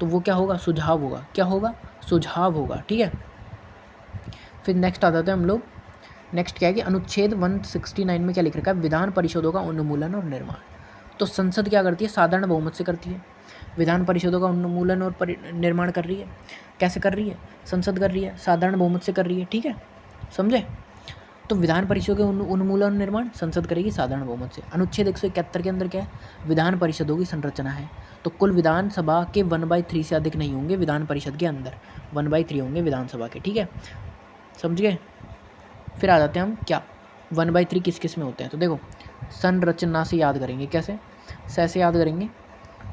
तो वो क्या होगा? सुझाव होगा। क्या होगा? सुझाव होगा, ठीक है। फिर नेक्स्ट आ जाते हैं हम लोग। नेक्स्ट क्या है कि अनुच्छेद 169 में क्या लिख रखा है? विधान परिषदों का उन्मूलन और निर्माण। तो संसद क्या करती है? साधारण बहुमत से करती है। विधान परिषदों का उन्मूलन और निर्माण कर रही है। कैसे कर रही है? संसद कर रही है, साधारण बहुमत से कर रही है, ठीक है, समझे। तो विधान परिषदों के उन्मूलन और निर्माण संसद करेगी साधारण बहुमत से। अनुच्छेद 171 के अंदर क्या है? विधान परिषदों की संरचना है। तो कुल विधानसभा के 1/3 से अधिक नहीं होंगे विधान परिषद के अंदर, 1/3 होंगे विधानसभा के, ठीक है, समझ गए। फिर आ जाते हैं हम क्या 1/3 किस किस में होते हैं। तो देखो संरचना से याद करेंगे। कैसे? से याद करेंगे।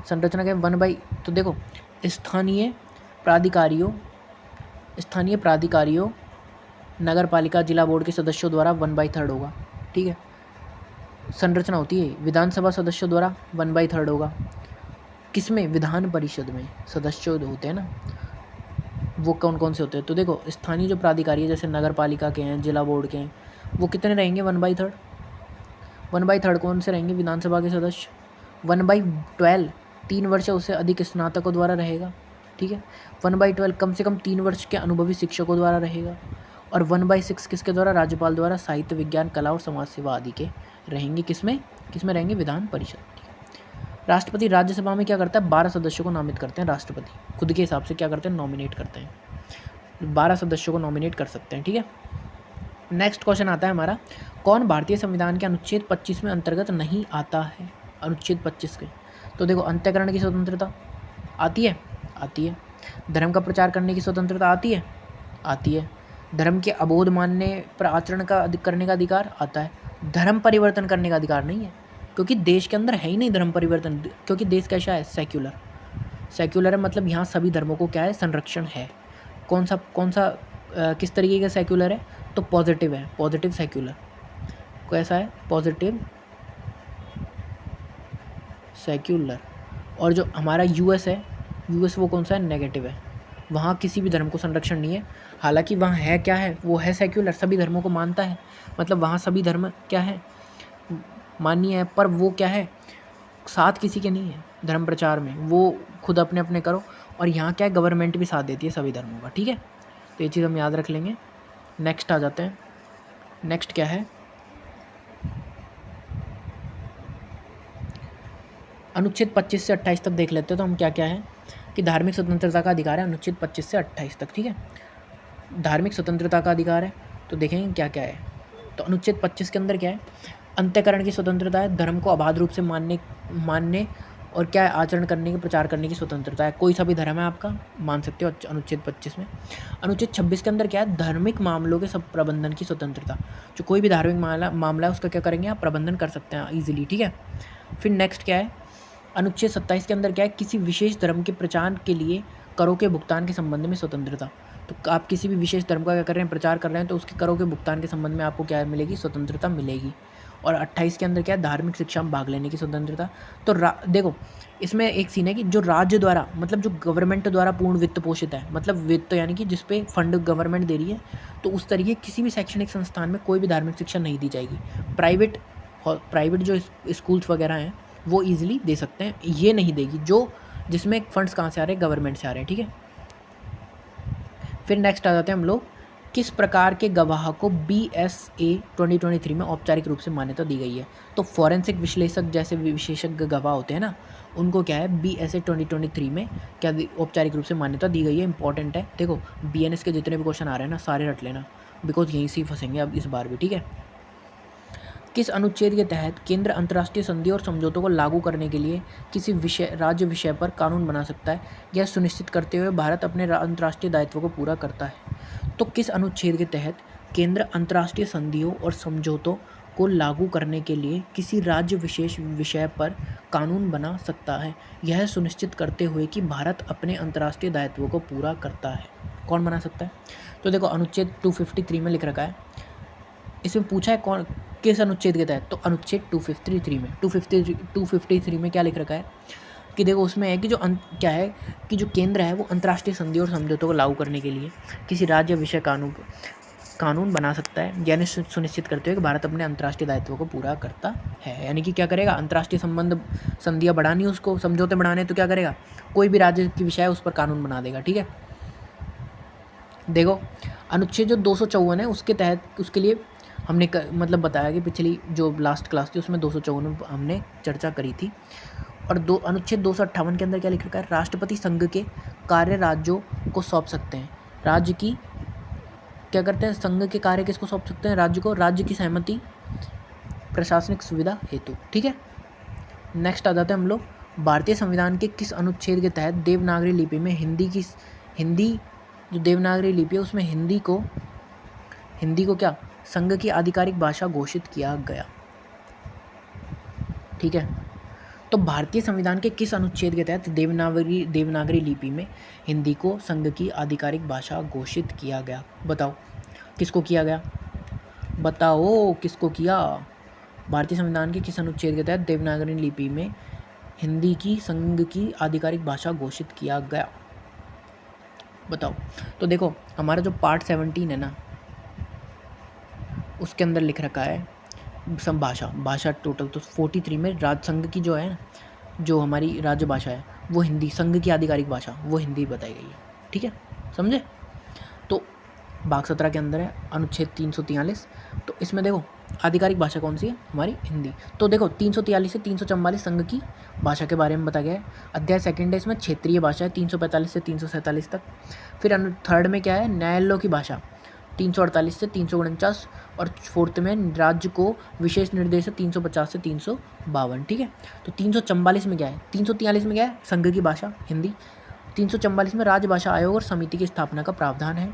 संरचना क्या? 1/, तो देखो स्थानीय प्राधिकारियों नगर पालिका जिला बोर्ड के सदस्यों द्वारा 1/3 होगा, ठीक है। संरचना होती है। विधानसभा सदस्यों द्वारा 1/3 होगा। किसमें? विधान परिषद में सदस्य होते हैं ना, वो कौन कौन से होते हैं? तो देखो स्थानीय जो प्राधिकारी है जैसे नगर पालिका के हैं, जिला बोर्ड के हैं, वो कितने रहेंगे? 1/3। 1/3 कौन से रहेंगे? विधानसभा के सदस्य। 1/12 3 वर्ष या उससे अधिक स्नातकों द्वारा रहेगा, ठीक है। 1/12 कम से कम 3 वर्ष के अनुभवी शिक्षकों द्वारा रहेगा। और 1/6 किसके द्वारा? राज्यपाल द्वारा। साहित्य, विज्ञान, कला और समाज सेवा आदि के रहेंगे। किसमें रहेंगे? विधान परिषद, ठीक है। राष्ट्रपति राज्यसभा में क्या करता है? 12 सदस्यों को नामित करते हैं। राष्ट्रपति खुद के हिसाब से क्या करते हैं? नॉमिनेट करते हैं। 12 सदस्यों को नॉमिनेट कर सकते हैं, ठीक है। नेक्स्ट क्वेश्चन आता है हमारा, कौन भारतीय संविधान के अनुच्छेद 25 में अंतर्गत नहीं आता है? अनुच्छेद 25 के, तो देखो अंतःकरण की स्वतंत्रता आती है, आती है। धर्म का प्रचार करने की स्वतंत्रता आती है, आती है। धर्म के अबोध मानने पर आचरण करने का अधिकार आता है। धर्म परिवर्तन करने का अधिकार नहीं है, क्योंकि देश के अंदर है ही नहीं धर्म परिवर्तन, क्योंकि देश कैसा है? सेक्युलर है, मतलब यहाँ सभी धर्मों को क्या है? संरक्षण है। कौन सा किस तरीके का सेक्युलर है? तो पॉजिटिव है, पॉजिटिव सेक्युलर। कैसा है? Positive secular. और जो हमारा यूएस है, यूएस वो कौन सा है? नेगेटिव है। वहाँ किसी भी धर्म को संरक्षण नहीं है। हालांकि वहाँ है क्या है? वो है सेक्युलर, सभी धर्मों को मानता है, मतलब वहाँ सभी धर्म क्या है? मान्य है। पर वो क्या है? साथ किसी के नहीं है धर्म प्रचार में, वो खुद अपने अपने करो। और यहाँ क्या है? गवर्नमेंट भी साथ देती है सभी धर्मों का, ठीक है। तो ये चीज़ हम याद रख लेंगे। नेक्स्ट आ जाते हैं। नेक्स्ट क्या है? अनुच्छेद 25 से 28 तक देख लेते हैं। तो हम क्या क्या है कि धार्मिक स्वतंत्रता का अधिकार है अनुच्छेद 25 से 28 तक, ठीक है। धार्मिक स्वतंत्रता का अधिकार है, तो देखेंगे क्या क्या है। तो अनुच्छेद 25 के अंदर क्या है? अंतःकरण की स्वतंत्रता है, धर्म को अबाध रूप से मानने और क्या है? आचरण करने के, प्रचार करने की स्वतंत्रता है। कोई सा भी धर्म है आपका, मान सकते हो अनुच्छेद 25 में। अनुच्छेद 26 के अंदर क्या है? धार्मिक मामलों के सब प्रबंधन की स्वतंत्रता। जो कोई भी धार्मिक मामला है उसका क्या करेंगे? आप प्रबंधन कर सकते हैं ईजिली, ठीक है। फिर नेक्स्ट क्या है? अनुच्छेद 27 के अंदर क्या है? किसी विशेष धर्म के प्रचार के लिए करों के भुगतान के संबंध में स्वतंत्रता। तो आप किसी भी विशेष धर्म का क्या कर रहे हैं? प्रचार कर रहे हैं, तो उसके करों के भुगतान के संबंध में आपको क्या मिलेगी? स्वतंत्रता मिलेगी। और 28 के अंदर क्या है? धार्मिक शिक्षा में भाग लेने की स्वतंत्रता। तो देखो इसमें एक सीन है कि जो राज्य द्वारा, मतलब जो गवर्नमेंट द्वारा पूर्ण वित्त पोषित है, मतलब वित्त यानी कि जिस पे फंड गवर्नमेंट दे रही है, तो उस तरीके किसी भी शैक्षणिक संस्थान में कोई भी धार्मिक शिक्षा नहीं दी जाएगी। प्राइवेट जो स्कूल्स वगैरह हैं वो ईजिली दे सकते हैं, ये नहीं देगी। जो जिसमें फंड्स कहाँ से आ रहे हैं, गवर्नमेंट से आ रहे हैं, ठीक है। फिर नेक्स्ट आ जाते हैं हम लोग, किस प्रकार के गवाह को BSA 2023 में औपचारिक रूप से मान्यता दी गई है। तो फॉरेंसिक विश्लेषक जैसे विशेषज्ञ गवाह होते हैं ना, उनको क्या है BSA 2023 में क्या औपचारिक रूप से मान्यता दी गई है। इंपॉर्टेंट है, देखो BNS के जितने भी क्वेश्चन आ रहे हैं ना सारे रट लेना, बिकॉज यहीं से ही फंसेंगे अब इस बार भी, ठीक है। किस अनुच्छेद के तहत केंद्र अंतर्राष्ट्रीय संधि और समझौतों को लागू करने के लिए किसी राज्य विषय पर कानून बना सकता है, यह सुनिश्चित करते हुए भारत अपने अंतर्राष्ट्रीय दायित्वों को पूरा करता है। तो किस अनुच्छेद के तहत केंद्र अंतर्राष्ट्रीय संधियों और समझौतों को लागू करने के लिए किसी राज्य विशेष विषय पर कानून बना सकता है, यह सुनिश्चित करते हुए कि भारत अपने अंतर्राष्ट्रीय दायित्वों को पूरा करता है। कौन बना सकता है? तो देखो अनुच्छेद 253 में लिख रखा है, इसमें पूछा है कौन किस अनुच्छेद के तहत, तो अनुच्छेद 253 में 253 में क्या लिख रखा है कि देखो उसमें है कि जो क्या है कि जो केंद्र है वो अंतर्राष्ट्रीय संधि और समझौतों को लागू करने के लिए किसी राज्य विषय कानून बना सकता है, यानी सुनिश्चित करते हुए कि भारत अपने अंतर्राष्ट्रीय दायित्वों को पूरा करता है। यानी कि क्या करेगा, अंतर्राष्ट्रीय संबंध संधियाँ बढ़ानी, उसको समझौते बढ़ाने, तो क्या करेगा, कोई भी राज्य की विषय है उस पर कानून बना देगा, ठीक है। देखो अनुच्छेद जो 254 है उसके तहत, उसके लिए हमने मतलब बताया कि पिछली जो लास्ट क्लास थी उसमें 254 में हमने चर्चा करी थी। और अनुच्छेद 258 के अंदर क्या लिख रखा है, राष्ट्रपति संघ के कार्य राज्यों को सौंप सकते हैं। राज्य की क्या करते हैं, संघ के कार्य किसको सौंप सकते हैं, राज्य को, राज्य की सहमति प्रशासनिक सुविधा हेतु, ठीक है। नेक्स्ट आ जाते हैं हम लोग, भारतीय संविधान के किस अनुच्छेद के तहत देवनागरी लिपि में हिंदी जो देवनागरी लिपि है उसमें हिंदी को क्या संघ की आधिकारिक भाषा घोषित किया गया, ठीक है। तो भारतीय संविधान के किस अनुच्छेद के तहत देवनागरी लिपि में हिंदी को संघ की आधिकारिक भाषा घोषित किया गया, बताओ किसको किया गया, बताओ किसको किया। भारतीय संविधान के किस अनुच्छेद के तहत देवनागरी लिपि में हिंदी की संघ की आधिकारिक भाषा घोषित किया गया, बताओ। तो देखो हमारा जो पार्ट 17 है ना उसके अंदर लिख रखा है सब भाषा टोटल, तो 43 में राज्य संघ की जो है जो हमारी राज्य भाषा है वो हिंदी, संघ की आधिकारिक भाषा वो हिंदी बताई गई है, ठीक है, समझे। तो भाग 17 के अंदर है अनुच्छेद 343, तो इसमें देखो आधिकारिक भाषा कौन सी है, हमारी हिंदी। तो देखो 343 से 344 संघ की भाषा के बारे में बताया गया है। अध्याय सेकंड है इसमें क्षेत्रीय भाषा है 345 से 347 तक। फिर थर्ड में क्या है, न्यायालयों की भाषा 348 से 349, और फोर्थ में राज्य को विशेष निर्देश है 350 से 352, ठीक है। तो 344 में क्या है, 343 में क्या है, संघ की भाषा हिंदी। 344 में राज्य भाषा आयोग और समिति की स्थापना का प्रावधान है।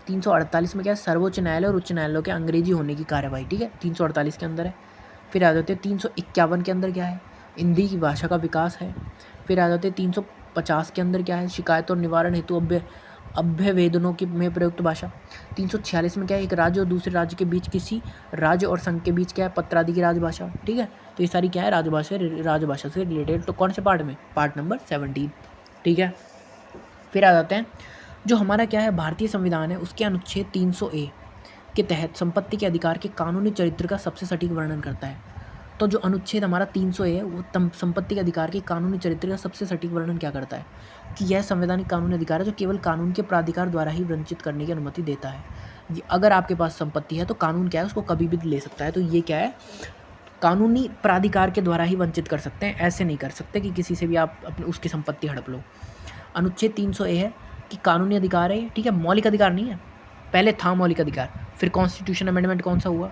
348 में क्या है, सर्वोच्च न्यायालय और उच्च न्यायालयों के अंग्रेजी होने की कार्यवाही, ठीक है, 348 के अंदर है। फिर आ जाते हैं 351 के अंदर क्या है, हिंदी की भाषा का विकास है। फिर आ जाते हैं 350 के अंदर क्या है, शिकायत और निवारण हेतु अभ्यवेदनों की में प्रयुक्त भाषा। 346 में क्या है, एक राज्य और दूसरे राज्य के बीच किसी राज्य और संघ के बीच क्या है, पत्रादि की राजभाषा, ठीक है। तो ये सारी क्या है, राजभाषा से रिलेटेड। तो कौन से पार्ट में, पार्ट नंबर 17, ठीक है। फिर आ जाते हैं जो हमारा क्या है भारतीय संविधान है उसके अनुच्छेद 300A के तहत संपत्ति के अधिकार के कानूनी चरित्र का सबसे सटीक वर्णन करता है। तो जो अनुच्छेद हमारा 300A है वो संपत्ति के अधिकार के कानूनी चरित्र का सबसे सटीक वर्णन क्या करता है कि यह संवैधानिक कानूनी अधिकार है जो केवल कानून के प्राधिकार द्वारा ही वंचित करने की अनुमति देता है। अगर आपके पास संपत्ति है तो कानून क्या है, उसको कभी भी ले सकता है। तो ये क्या है, कानूनी प्राधिकार के द्वारा ही वंचित कर सकते हैं, ऐसे नहीं कर सकते कि किसी से भी आप अपनी उसकी संपत्ति हड़प लो। अनुच्छेद 300A है कि कानूनी अधिकार है, ठीक है, मौलिक अधिकार नहीं है। पहले था मौलिक अधिकार, फिर कॉन्स्टिट्यूशन अमेंडमेंट कौन सा हुआ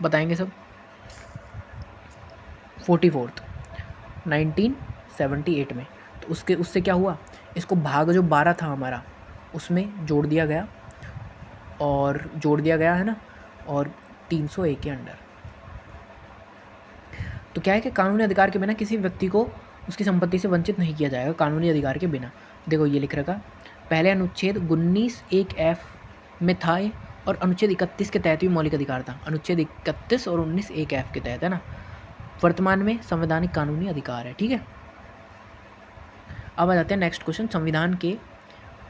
बताएंगे सब, 44th 1978 में। तो उससे क्या हुआ, इसको भाग जो 12 था हमारा उसमें जोड़ दिया गया है ना, और 300A के अंडर। तो क्या है कि कानूनी अधिकार के बिना किसी व्यक्ति को उसकी संपत्ति से वंचित नहीं किया जाएगा, कानूनी अधिकार के बिना। देखो ये लिख रखा, पहले अनुच्छेद 19(1)(f) में था ये, और अनुच्छेद 31 के तहत भी मौलिक अधिकार था। अनुच्छेद 31 और 19(1)(f) के तहत है ना, वर्तमान में संवैधानिक कानूनी अधिकार है, ठीक है। अब आ जाते हैं नेक्स्ट क्वेश्चन, संविधान के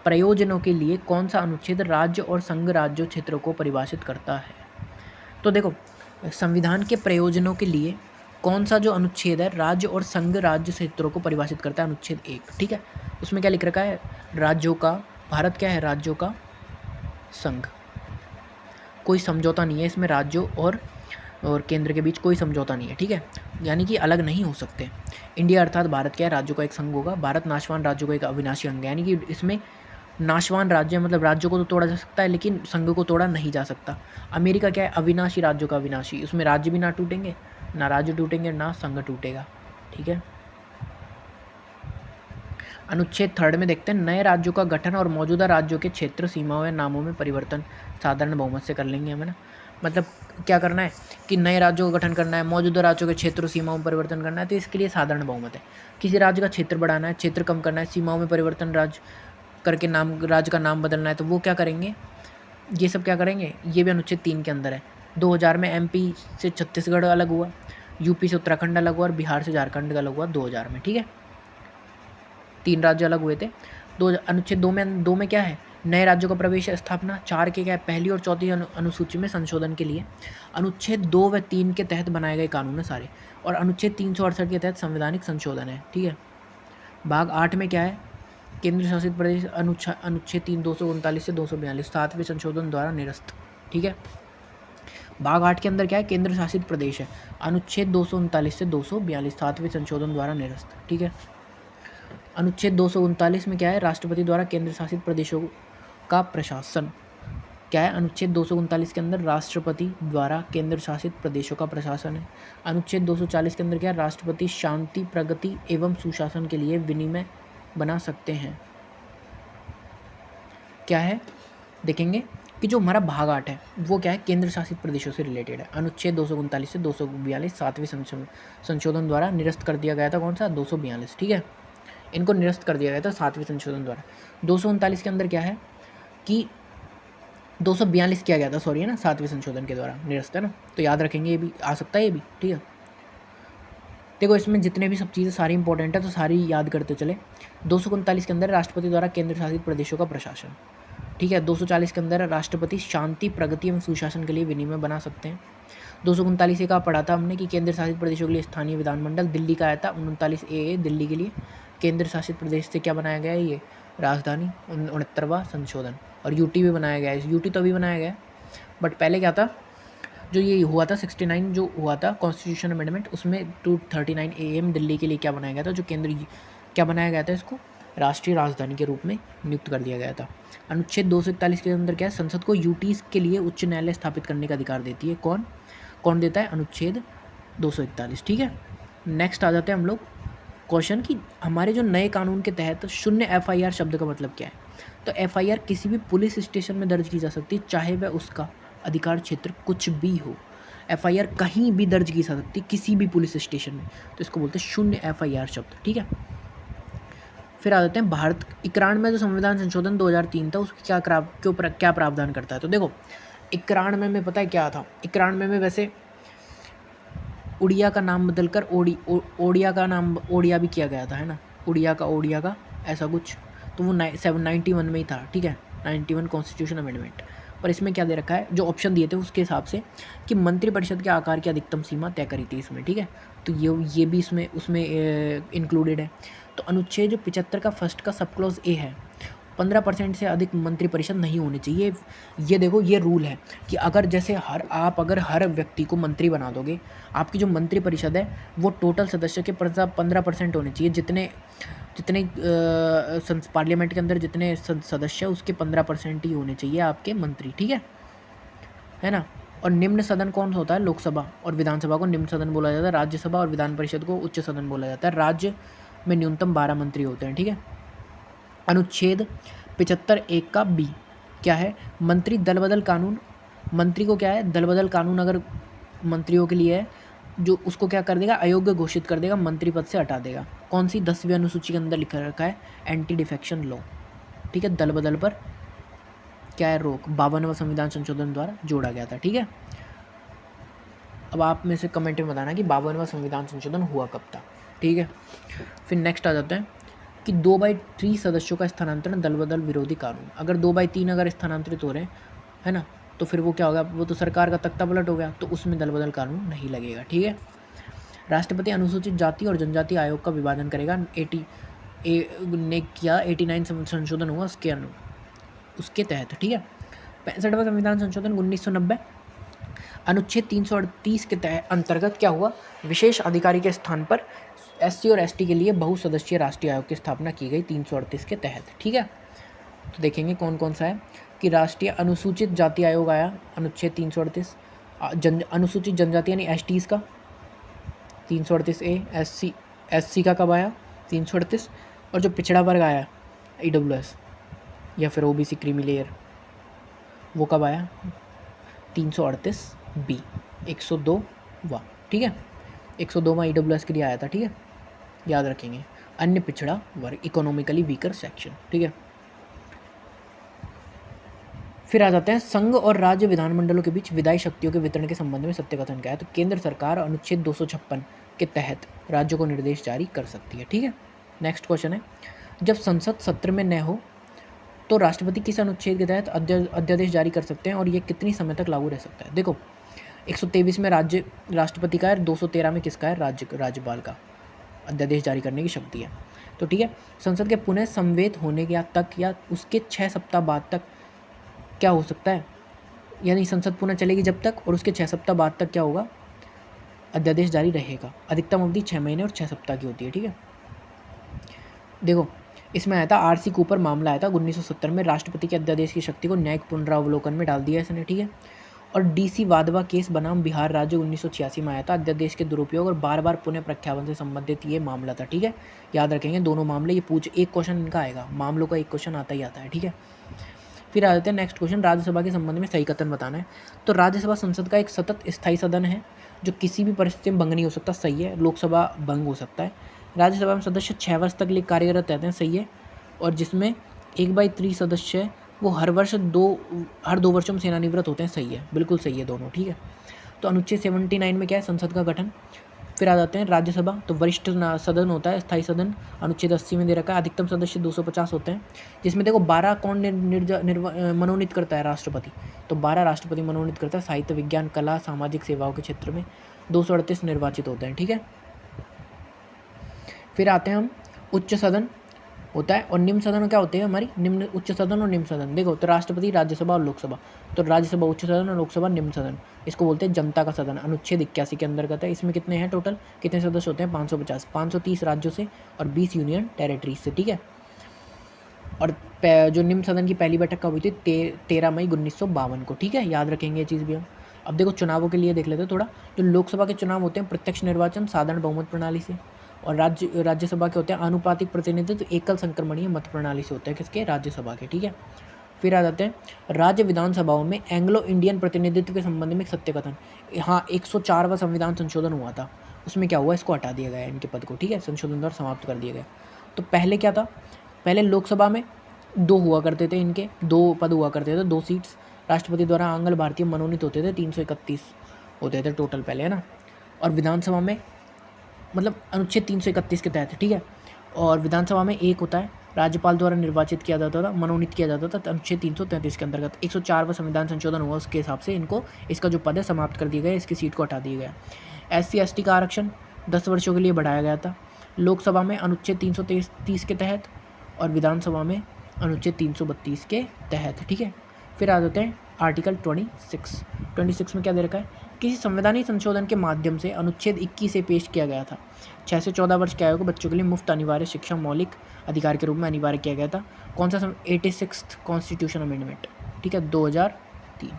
प्रयोजनों के लिए कौन सा अनुच्छेद राज्य और संघ राज्य क्षेत्रों को परिभाषित करता है। तो देखो संविधान के प्रयोजनों के लिए कौन सा जो अनुच्छेद है राज्य और संघ राज्य क्षेत्रों को परिभाषित करता है? अनुच्छेद 1, ठीक है। उसमें क्या लिख रखा है? राज्यों का, भारत क्या है? राज्यों का संघ। कोई समझौता नहीं है इसमें, राज्यों और केंद्र के बीच कोई समझौता नहीं है, ठीक है। यानी कि अलग नहीं हो सकते। इंडिया अर्थात भारत क्या है? राज्यों का एक संघ होगा। भारत नाशवान राज्यों का एक अविनाशी अंग है, यानी कि इसमें नाशवान राज्य मतलब राज्यों को तो तोड़ा जा सकता है लेकिन संघ को तोड़ा नहीं जा सकता। अमेरिका क्या है? अविनाशी राज्यों का अविनाशी, उसमें राज्य भी ना टूटेंगे, ना राज्य टूटेंगे, ना संघ टूटेगा, ठीक है। अनुच्छेद 3 में देखते हैं, नए राज्यों का गठन और मौजूदा राज्यों के क्षेत्र, सीमाओं या नामों में परिवर्तन साधारण बहुमत से कर लेंगे हमें ना। मतलब क्या करना है कि नए राज्यों का गठन करना है, मौजूदा राज्यों के क्षेत्र सीमाओं में परिवर्तन करना है, तो इसके लिए साधारण बहुमत है। किसी राज्य का क्षेत्र बढ़ाना है, क्षेत्र कम करना है, सीमाओं में परिवर्तन राज्य करके नाम, राज्य का नाम बदलना है, तो वो क्या करेंगे? ये सब क्या करेंगे? ये भी अनुच्छेद 3 के अंदर है। 2000 में एमपी से छत्तीसगढ़ अलग हुआ, यूपी से उत्तराखंड अलग हुआ और बिहार से झारखंड अलग हुआ 2000 में, ठीक है। 3 राज्य अलग हुए थे। अनुच्छेद 2 में क्या है? नए राज्यों का प्रवेश स्थापना। 4 के क्या है? पहली और चौथी अनुसूची में संशोधन के लिए अनुच्छेद 2 व 3 के तहत बनाए गए कानून है सारे, और अनुच्छेद 368 के तहत संवैधानिक संशोधन है, ठीक है। भाग 8 में क्या है? केंद्र शासित प्रदेश। अनुच्छेद 239 से 242 7वें संशोधन द्वारा निरस्त, ठीक है। भाग 8 के अंदर क्या है? केंद्र शासित प्रदेश है। अनुच्छेद 239 से 242 7वें संशोधन द्वारा निरस्त, ठीक है। अनुच्छेद 239 में क्या है? राष्ट्रपति द्वारा केंद्र शासित प्रदेशों का प्रशासन। क्या है? अनुच्छेद 239 के अंदर राष्ट्रपति द्वारा केंद्र शासित प्रदेशों का प्रशासन है। अनुच्छेद 240 के अंदर क्या है? राष्ट्रपति शांति, प्रगति एवं सुशासन के लिए विनिमय बना सकते हैं। क्या है? देखेंगे कि जो हमारा भाग 8 है वो क्या है? केंद्र शासित प्रदेशों से रिलेटेड है। अनुच्छेद 239 से 242 7वें संशोधन द्वारा निरस्त कर दिया गया था। कौन सा? 242, ठीक है। इनको निरस्त कर दिया गया था 7वें संशोधन द्वारा। 239 के अंदर क्या है कि 242 किया गया था, सॉरी है ना, 7वें संशोधन के द्वारा निरस्त है ना, तो याद रखेंगे, ये भी आ सकता है, ये भी, ठीक है। देखो इसमें जितने भी सब चीज़ें सारी इंपॉर्टेंट है तो सारी याद करते चले। 239 के अंदर राष्ट्रपति द्वारा केंद्र शासित प्रदेशों का प्रशासन, ठीक है। 240 के अंदर राष्ट्रपति शांति, प्रगति एवं सुशासन के लिए विनिमय बना सकते हैं। 239 का पढ़ा था हमने कि केंद्र शासित प्रदेशों के लिए स्थानीय विधानमंडल, दिल्ली का आया था 39 ए दिल्ली के लिए। केंद्र शासित प्रदेश से क्या बनाया गया है? ये राजधानी, 69वां संशोधन। और यूटी भी बनाया गया है। यूटी तो अभी बनाया गया है, बट पहले क्या था? जो ये हुआ था 69 जो हुआ था कॉन्स्टिट्यूशन अमेंडमेंट, उसमें 239 AM दिल्ली के लिए क्या बनाया गया था? जो केंद्र क्या बनाया गया था? इसको राष्ट्रीय राजधानी के रूप में नियुक्त कर दिया गया था। अनुच्छेद 241 के अंदर क्या है? संसद को यूटीज के लिए उच्च न्यायालय स्थापित करने का अधिकार देती है। कौन देता है? अनुच्छेद 241, ठीक है। नेक्स्ट आ जाते हैं हम लोग क्वेश्चन कि हमारे जो नए कानून के तहत शून्य FIR शब्द का मतलब क्या है? तो FIR किसी भी पुलिस स्टेशन में दर्ज की जा सकती है, चाहे वह उसका अधिकार क्षेत्र कुछ भी हो। FIR कहीं भी दर्ज की जा सकती है, किसी भी पुलिस स्टेशन में, तो इसको बोलते हैं शून्य FIR शब्द, ठीक है। फिर आ जाते हैं भारत 91 में जो संविधान संशोधन 2003 था, उसकी क्या प्रावधान करता है? तो देखो 91 में पता है क्या था? 91 में वैसे उड़िया का नाम बदलकर ओडिया का नाम ओडिया भी किया गया था, है ना, उड़िया का ऐसा कुछ, तो वो 791 में ही था, ठीक है, 91 कॉन्स्टिट्यूशन अमेंडमेंट। पर इसमें क्या दे रखा है? जो ऑप्शन दिए थे उसके हिसाब से कि मंत्रिपरिषद के आकार की अधिकतम सीमा तय करी थी इसमें, ठीक है। तो ये भी उसमें इंक्लूडेड है। तो अनुच्छेद जो 75 का फर्स्ट का सब क्लॉज ए है, 15% से अधिक मंत्रिपरिषद नहीं होनी चाहिए। ये देखो ये रूल है कि अगर जैसे अगर हर व्यक्ति को मंत्री बना दोगे, आपकी जो मंत्रिपरिषद है वो टोटल सदस्य के 15% होने चाहिए। जितने पार्लियामेंट के अंदर जितने सदस्य हैं उसके 15% ही होने चाहिए आपके मंत्री, ठीक है ना। और निम्न सदन कौन सा होता है? लोकसभा और विधानसभा को निम्न सदन बोला जाता है। राज्यसभा और विधान परिषद को उच्च सदन बोला जाता है। राज्य में न्यूनतम 12 मंत्री होते हैं, ठीक है। अनुच्छेद 75 1 का बी क्या है? मंत्री दल बदल कानून। मंत्री को क्या है? दल बदल कानून अगर मंत्रियों के लिए है, जो उसको क्या कर देगा? अयोग्य घोषित कर देगा, मंत्री पद से हटा देगा। कौन सी? 10वीं अनुसूची के अंदर लिखा रखा है एंटी डिफेक्शन लॉ, ठीक है। दल बदल पर क्या है? रोक 52वां संविधान संशोधन द्वारा जोड़ा गया था, ठीक है। अब आप में से कमेंट में बताना कि 52वां संविधान संशोधन हुआ कब था, ठीक है। फिर नेक्स्ट आ जाते हैं कि 2/3 सदस्यों का स्थानांतरण दल बदल विरोधी कानून। अगर 2/3 अगर स्थानांतरित हो रहे हैं, है ना, तो फिर वो क्या होगा? वो तो सरकार का तख्ता पलट हो गया, तो उसमें दल बदल कानून नहीं लगेगा, ठीक है। राष्ट्रपति अनुसूचित जाति और जनजाति आयोग का विभाजन करेगा। 89 संशोधन हुआ उसके तहत, ठीक है। 65वां संविधान संशोधन 1990, अनुच्छेद 338 के तहत अंतर्गत क्या हुआ, विशेष अधिकारी के स्थान पर SC और ST के लिए बहुसदस्यीय राष्ट्रीय आयोग की स्थापना की गई 338 के तहत, ठीक है। तो देखेंगे कौन कौन सा है कि राष्ट्रीय अनुसूचित जाति आयोग आया अनुच्छेद 338, अनुसूचित जनजाति यानी STs का 338A, SC का कब आया 338, और जो पिछड़ा वर्ग आया EWS या फिर OBC क्रीमी लेयर वो कब आया 338B 102वां, ठीक है। 102वां EWS के लिए आया था, ठीक है, याद रखेंगे। अन्य पिछड़ा वर्ग इकोनॉमिकली वीकर सेक्शन, ठीक है। फिर आ जाते हैं संघ और राज्य विधानमंडलों के बीच विधायी शक्तियों के वितरण के संबंध में सत्य कथन क्या है। तो केंद्र सरकार अनुच्छेद 256 के तहत राज्यों को निर्देश जारी कर सकती है, ठीक है। नेक्स्ट क्वेश्चन है, जब संसद सत्र में न हो तो राष्ट्रपति किस अनुच्छेद के तहत अध्यादेश जारी कर सकते हैं और ये कितनी समय तक लागू रह सकता है। देखो 123 में राष्ट्रपति का है, 213 में किसका है, राज्यपाल का अध्यादेश जारी करने की शक्ति है। तो ठीक है, संसद के पुनः संवेद होने के तक या उसके 6 सप्ताह बाद तक क्या हो सकता है, यानी संसद पुनः चलेगी जब तक और उसके 6 सप्ताह बाद तक क्या होगा, अध्यादेश जारी रहेगा। अधिकतम अवधि 6 महीने और 6 सप्ताह की होती है, ठीक है। देखो इसमें आया था RC कूपर मामला आया था 1970 में, राष्ट्रपति के अध्यादेश की शक्ति को न्यायिक पुनरावलोकन में डाल दिया इसने, ठीक है। और DC वाधवा केस बनाम बिहार राज्य 1986 में आया था, अध्यादेश के दुरुपयोग और बार बार पुनः प्रख्यापन से संबंधित ये मामला था, ठीक है। याद रखेंगे दोनों मामले, ये एक क्वेश्चन इनका आएगा, मामलों का एक क्वेश्चन आता ही आता है, ठीक है। फिर आ जाते हैं नेक्स्ट क्वेश्चन, राज्यसभा के संबंध में सही कथन बताना है। तो राज्यसभा संसद का एक सतत स्थायी सदन है जो किसी भी परिस्थिति में भंग नहीं हो सकता, सही है। लोकसभा भंग हो सकता है। राज्यसभा में सदस्य 6 वर्ष तक लिए कार्यरत रहते हैं, सही है। और जिसमें 1/3 सदस्य है वो हर 2 वर्षों में सेवानिवृत्त होते हैं, सही है, बिल्कुल सही है दोनों, ठीक है। तो अनुच्छेद 79 में क्या है, संसद का गठन। फिर आ जाते हैं राज्यसभा, तो वरिष्ठ सदन होता है, स्थायी सदन अनुच्छेद 80 में दे रखा है। अधिकतम सदस्य 250 होते हैं, जिसमें देखो 12 कौन मनोनीत करता है, राष्ट्रपति। तो 12 राष्ट्रपति मनोनीत करता है। साहित्य, विज्ञान, कला, सामाजिक सेवाओं के क्षेत्र में 238 निर्वाचित होते हैं, ठीक है। फिर आते हैं हम उच्च सदन होता है और निम्न सदन क्या होते हैं हमारी, निम्न उच्च सदन और निम्न सदन। देखो तो राष्ट्रपति, राज्यसभा और लोकसभा, तो राज्यसभा उच्च सदन और लोकसभा निम्न सदन, इसको बोलते हैं जनता का सदन। अनुच्छेद 81 के अंतर्गत है। इसमें कितने हैं टोटल, कितने सदस्य होते हैं, 550, 530 राज्यों से और 20 यूनियन टेरिटरीज से, ठीक है। और जो निम्न सदन की पहली बैठक कब हुई थी, 13 मई 1952 को, ठीक है, याद रखेंगे ये चीज़ भी हम। अब देखो चुनावों के लिए देख लेते हैं थोड़ा। जो लोकसभा के चुनाव होते हैं प्रत्यक्ष निर्वाचन साधारण बहुमत प्रणाली से, और राज्यसभा के होते हैं आनुपातिक प्रतिनिधित्व एकल संक्रमणीय मत प्रणाली से होते हैं, किसके, राज्यसभा के, ठीक है। फिर आ जाते हैं राज्य विधानसभाओं में एंग्लो इंडियन प्रतिनिधित्व के संबंध में सत्य कथन। हाँ 104वां संविधान संशोधन हुआ था, उसमें क्या हुआ, इसको हटा दिया गया इनके पद को, ठीक है, संशोधन द्वारा समाप्त कर दिया गया। तो पहले क्या था, पहले लोकसभा में 2 हुआ करते थे, इनके 2 पद हुआ करते थे, 2 सीट्स राष्ट्रपति द्वारा आंग्ल भारतीय मनोनीत होते थे, 331 होते थे टोटल पहले, है ना। और विधानसभा में मतलब अनुच्छेद 331 के तहत, ठीक है। और विधानसभा में 1 होता है, राज्यपाल द्वारा निर्वाचित किया जाता था, मनोनीत किया जाता था। तो अनुच्छेद 333 के अंतर्गत 104वां संविधान संशोधन हुआ, उसके हिसाब से इनको इसका जो पद है समाप्त कर दिया गया, इसकी सीट को हटा दिया गया। SC ST का आरक्षण 10 वर्षों के लिए बढ़ाया गया था, लोकसभा में अनुच्छेद 330 के तहत और विधानसभा में अनुच्छेद 332 के तहत, ठीक है। फिर आ जाते हैं आर्टिकल 26 में क्या दे रखा है, किसी संवैधानिक संशोधन के माध्यम से अनुच्छेद 21 से पेश किया गया था। 6 से 14 वर्ष के आयु को बच्चों के लिए मुफ्त अनिवार्य शिक्षा मौलिक अधिकार के रूप में अनिवार्य किया गया था। कौन सा 86th कॉन्स्टिट्यूशन अमेंडमेंट, ठीक है, 2003,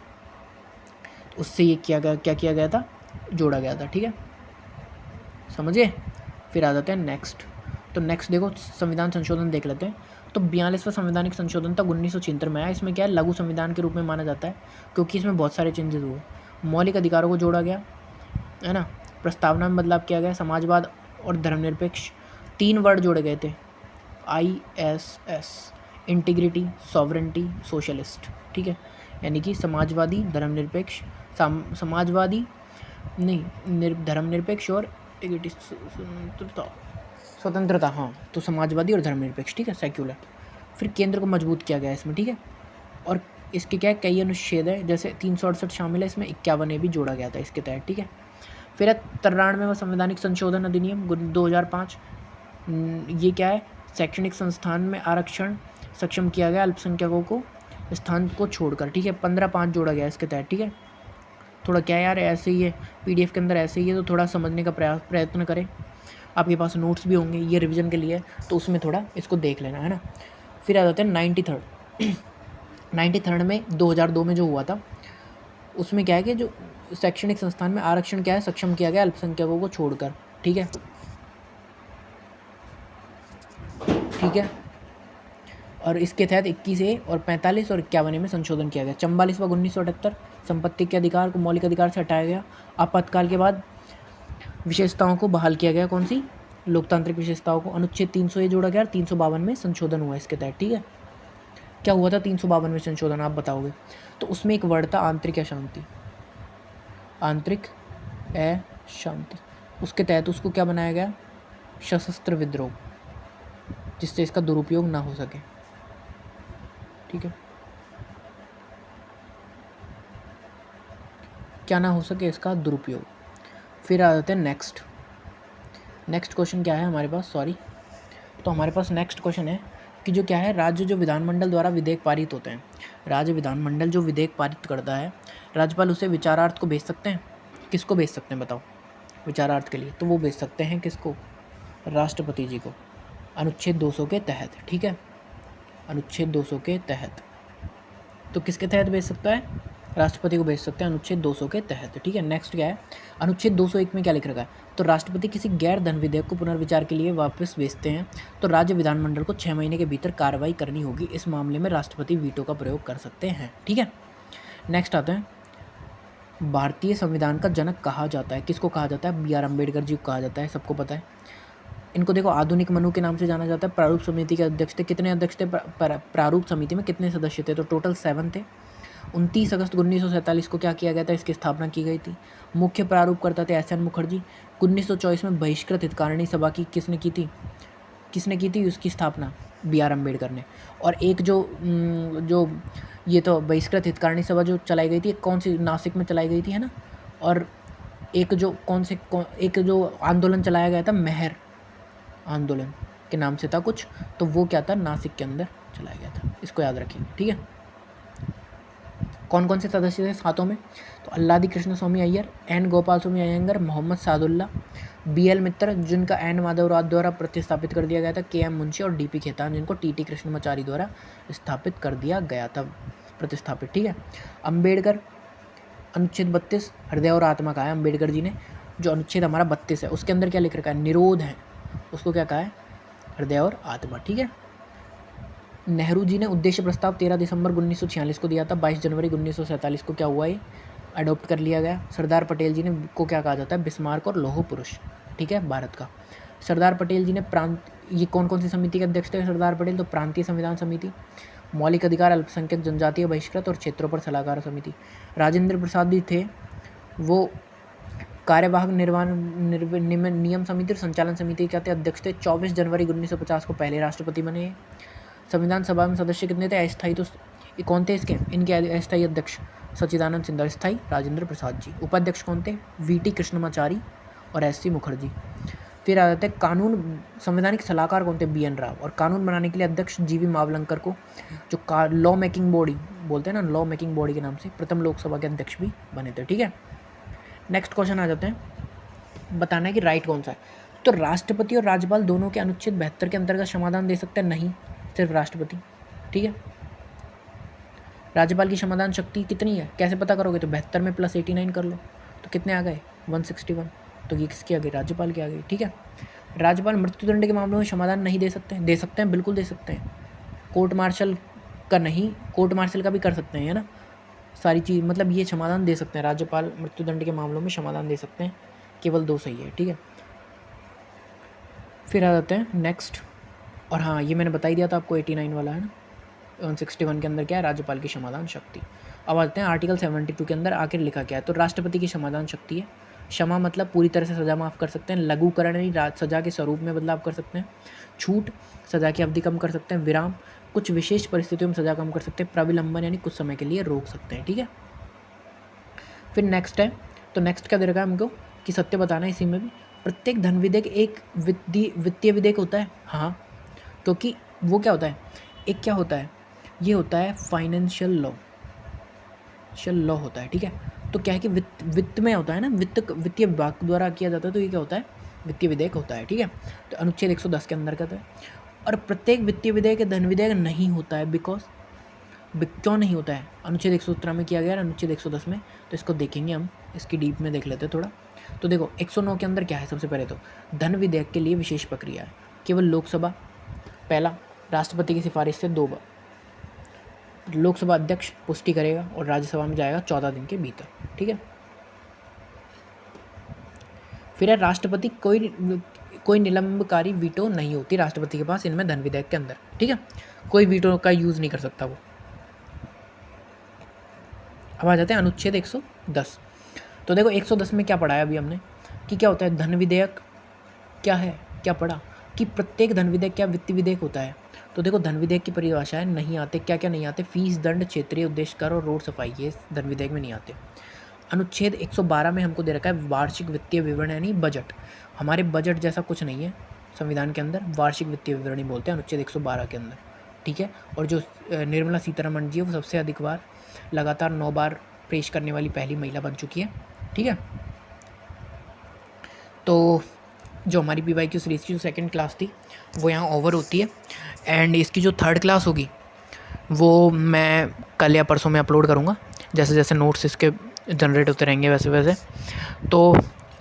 उससे ये किया गया, क्या किया गया था, जोड़ा गया था, ठीक है, समझिए। फिर आ जाते हैं नेक्स्ट। तो नेक्स्ट देखो संविधान संशोधन देख लेते हैं। तो 42वां संवैधानिक संशोधन तक 1976 में आया। इसमें क्या है, लघु संविधान के रूप में माना जाता है क्योंकि इसमें बहुत सारे चेंजेस हुए। मौलिक अधिकारों को जोड़ा गया, है ना। प्रस्तावना में बदलाव किया गया, समाजवाद और धर्मनिरपेक्ष 3 वर्ड जोड़े गए थे, ISS, इंटीग्रिटी, सॉवरेंटी, सोशलिस्ट, ठीक है। यानी कि समाजवादी, धर्मनिरपेक्ष, समाजवादी नहीं, धर्मनिरपेक्ष और इंटीग्रिटी, स्वतंत्रता, हाँ, तो समाजवादी और धर्मनिरपेक्ष, ठीक है, सेक्युलर। फिर केंद्र को मजबूत किया गया इसमें, ठीक है। और इसके क्या है, कई अनुच्छेद है, जैसे 368 शामिल है इसमें, 51A भी जोड़ा गया था इसके तहत, ठीक है। फिर है 93वां संवैधानिक संशोधन अधिनियम 2005। ये क्या है, शैक्षणिक संस्थान में आरक्षण सक्षम किया गया अल्पसंख्यकों को स्थान को छोड़कर, ठीक है। 15(5) जोड़ा गया इसके तहत, ठीक है। थोड़ा क्या यार ऐसे ही है, पीडीएफ के अंदर ऐसे ही है, तो थोड़ा समझने का प्रयत्न करें। आपके पास नोट्स भी होंगे, ये रिवीजन के लिए, तो उसमें थोड़ा इसको देख लेना, है ना। फिर आ जाते हैं 93rd 93rd में 2002 में जो हुआ था, उसमें क्या है कि जो शैक्षणिक संस्थान में आरक्षण क्या है सक्षम किया गया अल्पसंख्यकों को छोड़कर, ठीक है, ठीक है। और इसके तहत 21A और 45 और 51A में संशोधन किया गया। 44वां 1978 संपत्ति के अधिकार को मौलिक अधिकार से हटाया गया। आपातकाल के बाद विशेषताओं को बहाल किया गया, कौन सी, लोकतांत्रिक विशेषताओं को। अनुच्छेद 300 जोड़ा गया, 352 में संशोधन हुआ इसके तहत, ठीक है। क्या हुआ था 352 में संशोधन, आप बताओगे। तो उसमें एक वर्ड था आंतरिक अशांति, आंतरिक अशांति। उसके तहत उसको क्या बनाया गया, सशस्त्र विद्रोह, जिससे इसका दुरुपयोग ना हो सके, ठीक है, क्या ना हो सके इसका दुरुपयोग। फिर आ जाते हैं नेक्स्ट क्वेश्चन क्या है हमारे पास, सॉरी, तो हमारे पास नेक्स्ट क्वेश्चन है कि जो क्या है, राज्य जो विधानमंडल द्वारा विधेयक पारित होते हैं, राज्य विधानमंडल जो विधेयक पारित करता है, राज्यपाल उसे विचारार्थ को भेज सकते हैं। किसको भेज सकते हैं बताओ विचारार्थ के लिए, तो वो भेज सकते हैं किसको, राष्ट्रपति जी को, अनुच्छेद 200 के तहत, ठीक है, अनुच्छेद 200 के तहत। तो किसके तहत भेज सकता है, राष्ट्रपति को भेज सकते हैं अनुच्छेद 200 के तहत, ठीक है। नेक्स्ट क्या है, अनुच्छेद 201 में क्या लिख रखा है, तो राष्ट्रपति किसी गैर धन विधेयक को पुनर्विचार के लिए वापस भेजते हैं तो राज्य विधानमंडल को 6 महीने के भीतर कार्रवाई करनी होगी। इस मामले में राष्ट्रपति वीटो का प्रयोग कर सकते हैं, ठीक है। नेक्स्ट आते हैं, भारतीय संविधान का जनक कहा जाता है, किसको कहा जाता है, BR अम्बेडकर जी को कहा जाता है, सबको पता है। इनको देखो आधुनिक मनु के नाम से जाना जाता है। प्रारूप समिति के अध्यक्ष थे, कितने अध्यक्ष थे, प्रारूप समिति में कितने सदस्य थे, तो टोटल 7 थे। 29 अगस्त 1947 को क्या किया गया था, इसकी स्थापना की गई थी। मुख्य प्रारूपकर्ता थे SN मुखर्जी। 1924 में बहिष्कृत हितकारिणी सभा की किसने की थी उसकी स्थापना, BR अम्बेडकर ने। और एक जो ये तो बहिष्कृत हितकारिणी सभा जो चलाई गई थी, कौन सी, नासिक में चलाई गई थी, है ना। और एक जो आंदोलन चलाया गया था, मेहर आंदोलन के नाम से था कुछ, तो वो क्या था, नासिक के अंदर चलाया गया था, इसको याद रखिएगा, ठीक है। कौन कौन से सदस्य थे सातों में, तो अल्लादी कृष्ण स्वामी अय्यर, N गोपाल स्वामी अयंगर, मोहम्मद सादुल्ला, BL मित्र जिनका N माधवराव द्वारा प्रतिस्थापित कर दिया गया था, KM मुंशी और DP खेतान जिनको TT कृष्णमाचारी द्वारा स्थापित कर दिया गया था, प्रतिस्थापित, ठीक है। अम्बेडकर, अनुच्छेद 32 हृदय और आत्मा का है अम्बेडकर जी ने। जो अनुच्छेद हमारा 32 है उसके अंदर क्या लिख रखा है, निरोध है, उसको क्या कहा है, हृदय और आत्मा, ठीक है। नेहरू जी ने उद्देश्य प्रस्ताव 13 दिसंबर 1946 को दिया था। 22 जनवरी 1947 को क्या हुआ, ये अडोप्ट कर लिया गया। सरदार पटेल जी ने को क्या कहा जाता है, बिस्मार्क और लौह पुरुष, ठीक है, भारत का। सरदार पटेल जी ने ये कौन कौन सी समिति के अध्यक्ष थे सरदार पटेल, तो प्रांतीय संविधान समिति, मौलिक अधिकार, अल्पसंख्यक जनजातीय बहिष्कृत और क्षेत्रों पर सलाहकार समिति। राजेंद्र प्रसाद जी थे, वो कार्यवाहक नियम समिति और संचालन समिति के अध्यक्ष थे। 24 जनवरी 1950 को पहले राष्ट्रपति बने। संविधान सभा में सदस्य कितने थे, अस्थायी, तो ये कौन थे इनके अस्थायी अध्यक्ष, सच्चिदानंद सिन्हा, स्थायी राजेंद्र प्रसाद जी। उपाध्यक्ष कौन थे, VT कृष्णमाचारी और SC मुखर्जी। फिर आ जाते हैं कानून, संवैधानिक सलाहकार कौन थे, BN राव। और कानून बनाने के लिए अध्यक्ष GV मावलंकर को, जो लॉ मेकिंग बॉडी बोलते हैं ना, लॉ मेकिंग बॉडी के नाम से प्रथम लोकसभा के अध्यक्ष भी बने थे, ठीक है। नेक्स्ट क्वेश्चन आ जाते हैं, बताना है कि राइट कौन सा है। तो राष्ट्रपति और राज्यपाल दोनों के अनुच्छेद 72 के अंतर्गत समाधान दे सकते हैं, नहीं, सिर्फ राष्ट्रपति, ठीक है। राज्यपाल की समाधान शक्ति कितनी है, कैसे पता करोगे, तो 72 में +89 कर लो, तो कितने आ गए, 161, तो ये किसकी आ गई, राज्यपाल की आ गई, ठीक है। राज्यपाल मृत्युदंड के मामलों में समाधान नहीं दे सकते, दे सकते हैं, बिल्कुल दे सकते हैं। कोर्ट मार्शल का नहीं, कोर्ट मार्शल का भी कर सकते हैं, है ना, सारी चीज़, मतलब ये समाधान दे सकते हैं, राज्यपाल मृत्युदंड के मामलों में समाधान दे सकते हैं, केवल 2 सही है, ठीक है। फिर आ जाते हैं नेक्स्ट, और हाँ ये मैंने बता ही दिया था आपको, 89 वाला है ना, 161 के अंदर क्या है, राज्यपाल की समाधान शक्ति। अब आते हैं आर्टिकल 72 के अंदर आखिर लिखा क्या है, तो राष्ट्रपति की समाधान शक्ति है। क्षमा मतलब पूरी तरह से सज़ा माफ़ कर सकते हैं, लघुकरण यानी सज़ा के स्वरूप में बदलाव कर सकते हैं, छूट सज़ा की अवधि कम कर सकते हैं, विराम कुछ विशेष परिस्थितियों में सज़ा कम कर सकते हैं, प्रविलंबन यानी कुछ समय के लिए रोक सकते हैं, ठीक है। फिर नेक्स्ट है, तो नेक्स्ट क्या दे रखा है हमको कि सत्य बताना है इसी में भी, प्रत्येक धन विधेयक एक वित्तीय विधेयक होता है। हाँ, क्योंकि वो क्या होता है, एक क्या होता है, ये होता है फाइनेंशियल लॉ होता है, ठीक है। तो क्या है कि वित्त में होता है ना, वित्तीय विभाग द्वारा किया जाता है, तो ये क्या होता है, वित्तीय विधेयक होता है, ठीक है। तो अनुच्छेद 110 के अंतर्गत है। और प्रत्येक वित्तीय विधेयक धन विधेयक नहीं होता है, बिकॉज क्यों नहीं होता है, अनुच्छेद 117 में किया गया है, अनुच्छेद 110 में। तो इसको देखेंगे हम, इसकी डीप में देख लेते हैं थोड़ा। तो देखो 109 के अंदर क्या है, सबसे पहले तो धन विधेयक के लिए विशेष प्रक्रिया है, केवल लोकसभा, पहला राष्ट्रपति की सिफारिश से 2 बार, लोकसभा अध्यक्ष पुष्टि करेगा और राज्यसभा में जाएगा 14 दिन के भीतर, ठीक है। फिर है राष्ट्रपति, कोई निलंबकारी वीटो नहीं होती राष्ट्रपति के पास इनमें धन विधेयक के अंदर, ठीक है। कोई वीटो का यूज़ नहीं कर सकता वो। अब आ जाते हैं अनुच्छेद 110। तो देखो 110 में क्या पढ़ा है अभी हमने, कि क्या होता है धन विधेयक, क्या है, क्या पढ़ा कि प्रत्येक धन विधेयक क्या वित्तीय विधेयक होता है। तो देखो धन विधेयक की परिभाषाएं नहीं आते, क्या क्या नहीं आते, फीस, दंड, क्षेत्रीय उद्देश्य कर और रोड सफाई, ये धन विधेयक में नहीं आते। अनुच्छेद 112 में हमको दे रखा है वार्षिक वित्तीय विवरण यानी बजट। हमारे बजट जैसा कुछ नहीं है संविधान के अंदर, वार्षिक वित्तीय विवरण ही बोलते हैं अनुच्छेद 112 के अंदर, ठीक है। और जो निर्मला सीतारमण जी है वो सबसे अधिक बार, लगातार 9 बार पेश करने वाली पहली महिला बन चुकी है, ठीक है। तो जो हमारी PYQ सीरीज़ की जो सेकंड क्लास थी वो यहाँ ओवर होती है, एंड इसकी जो थर्ड क्लास होगी वो मैं कल या परसों में अपलोड करूँगा, जैसे जैसे नोट्स इसके जनरेट होते रहेंगे वैसे वैसे। तो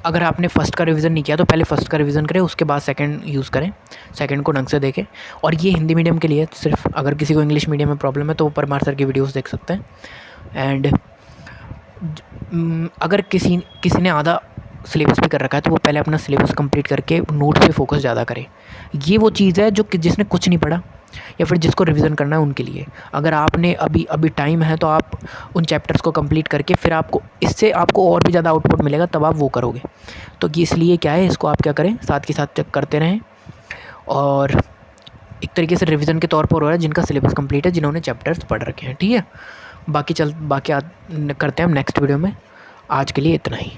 अगर आपने फर्स्ट का रिवीजन नहीं किया तो पहले फर्स्ट का रिवीजन करें, उसके बाद सेकंड यूज़ करें, सेकंड को ढंग से देखें। और ये हिंदी मीडियम के लिए सिर्फ, अगर किसी को इंग्लिश मीडियम में प्रॉब्लम है तो वो परमार सर की वीडियोस देख सकते हैं। एंड अगर किसी ने आधा सिलेबस भी कर रखा है तो वो पहले अपना सिलेबस कंप्लीट करके नोट्स पे फोकस ज़्यादा करे। ये वो चीज़ है जो जिसने कुछ नहीं पढ़ा या फिर जिसको रिवीजन करना है उनके लिए। अगर आपने अभी टाइम है तो आप उन चैप्टर्स को कंप्लीट करके फिर इससे आपको और भी ज़्यादा आउटपुट मिलेगा, तब आप वो करोगे। तो इसलिए क्या है, इसको आप क्या करें, साथ के साथ चेक करते रहें। और एक तरीके से रिवीजन के तौर पर हो रहा है जिनका सिलेबस कंप्लीट है, जिन्होंने चैप्टर्स पढ़ रखे हैं, ठीक है। बाकी करते हैं हम नेक्स्ट वीडियो में। आज के लिए इतना ही।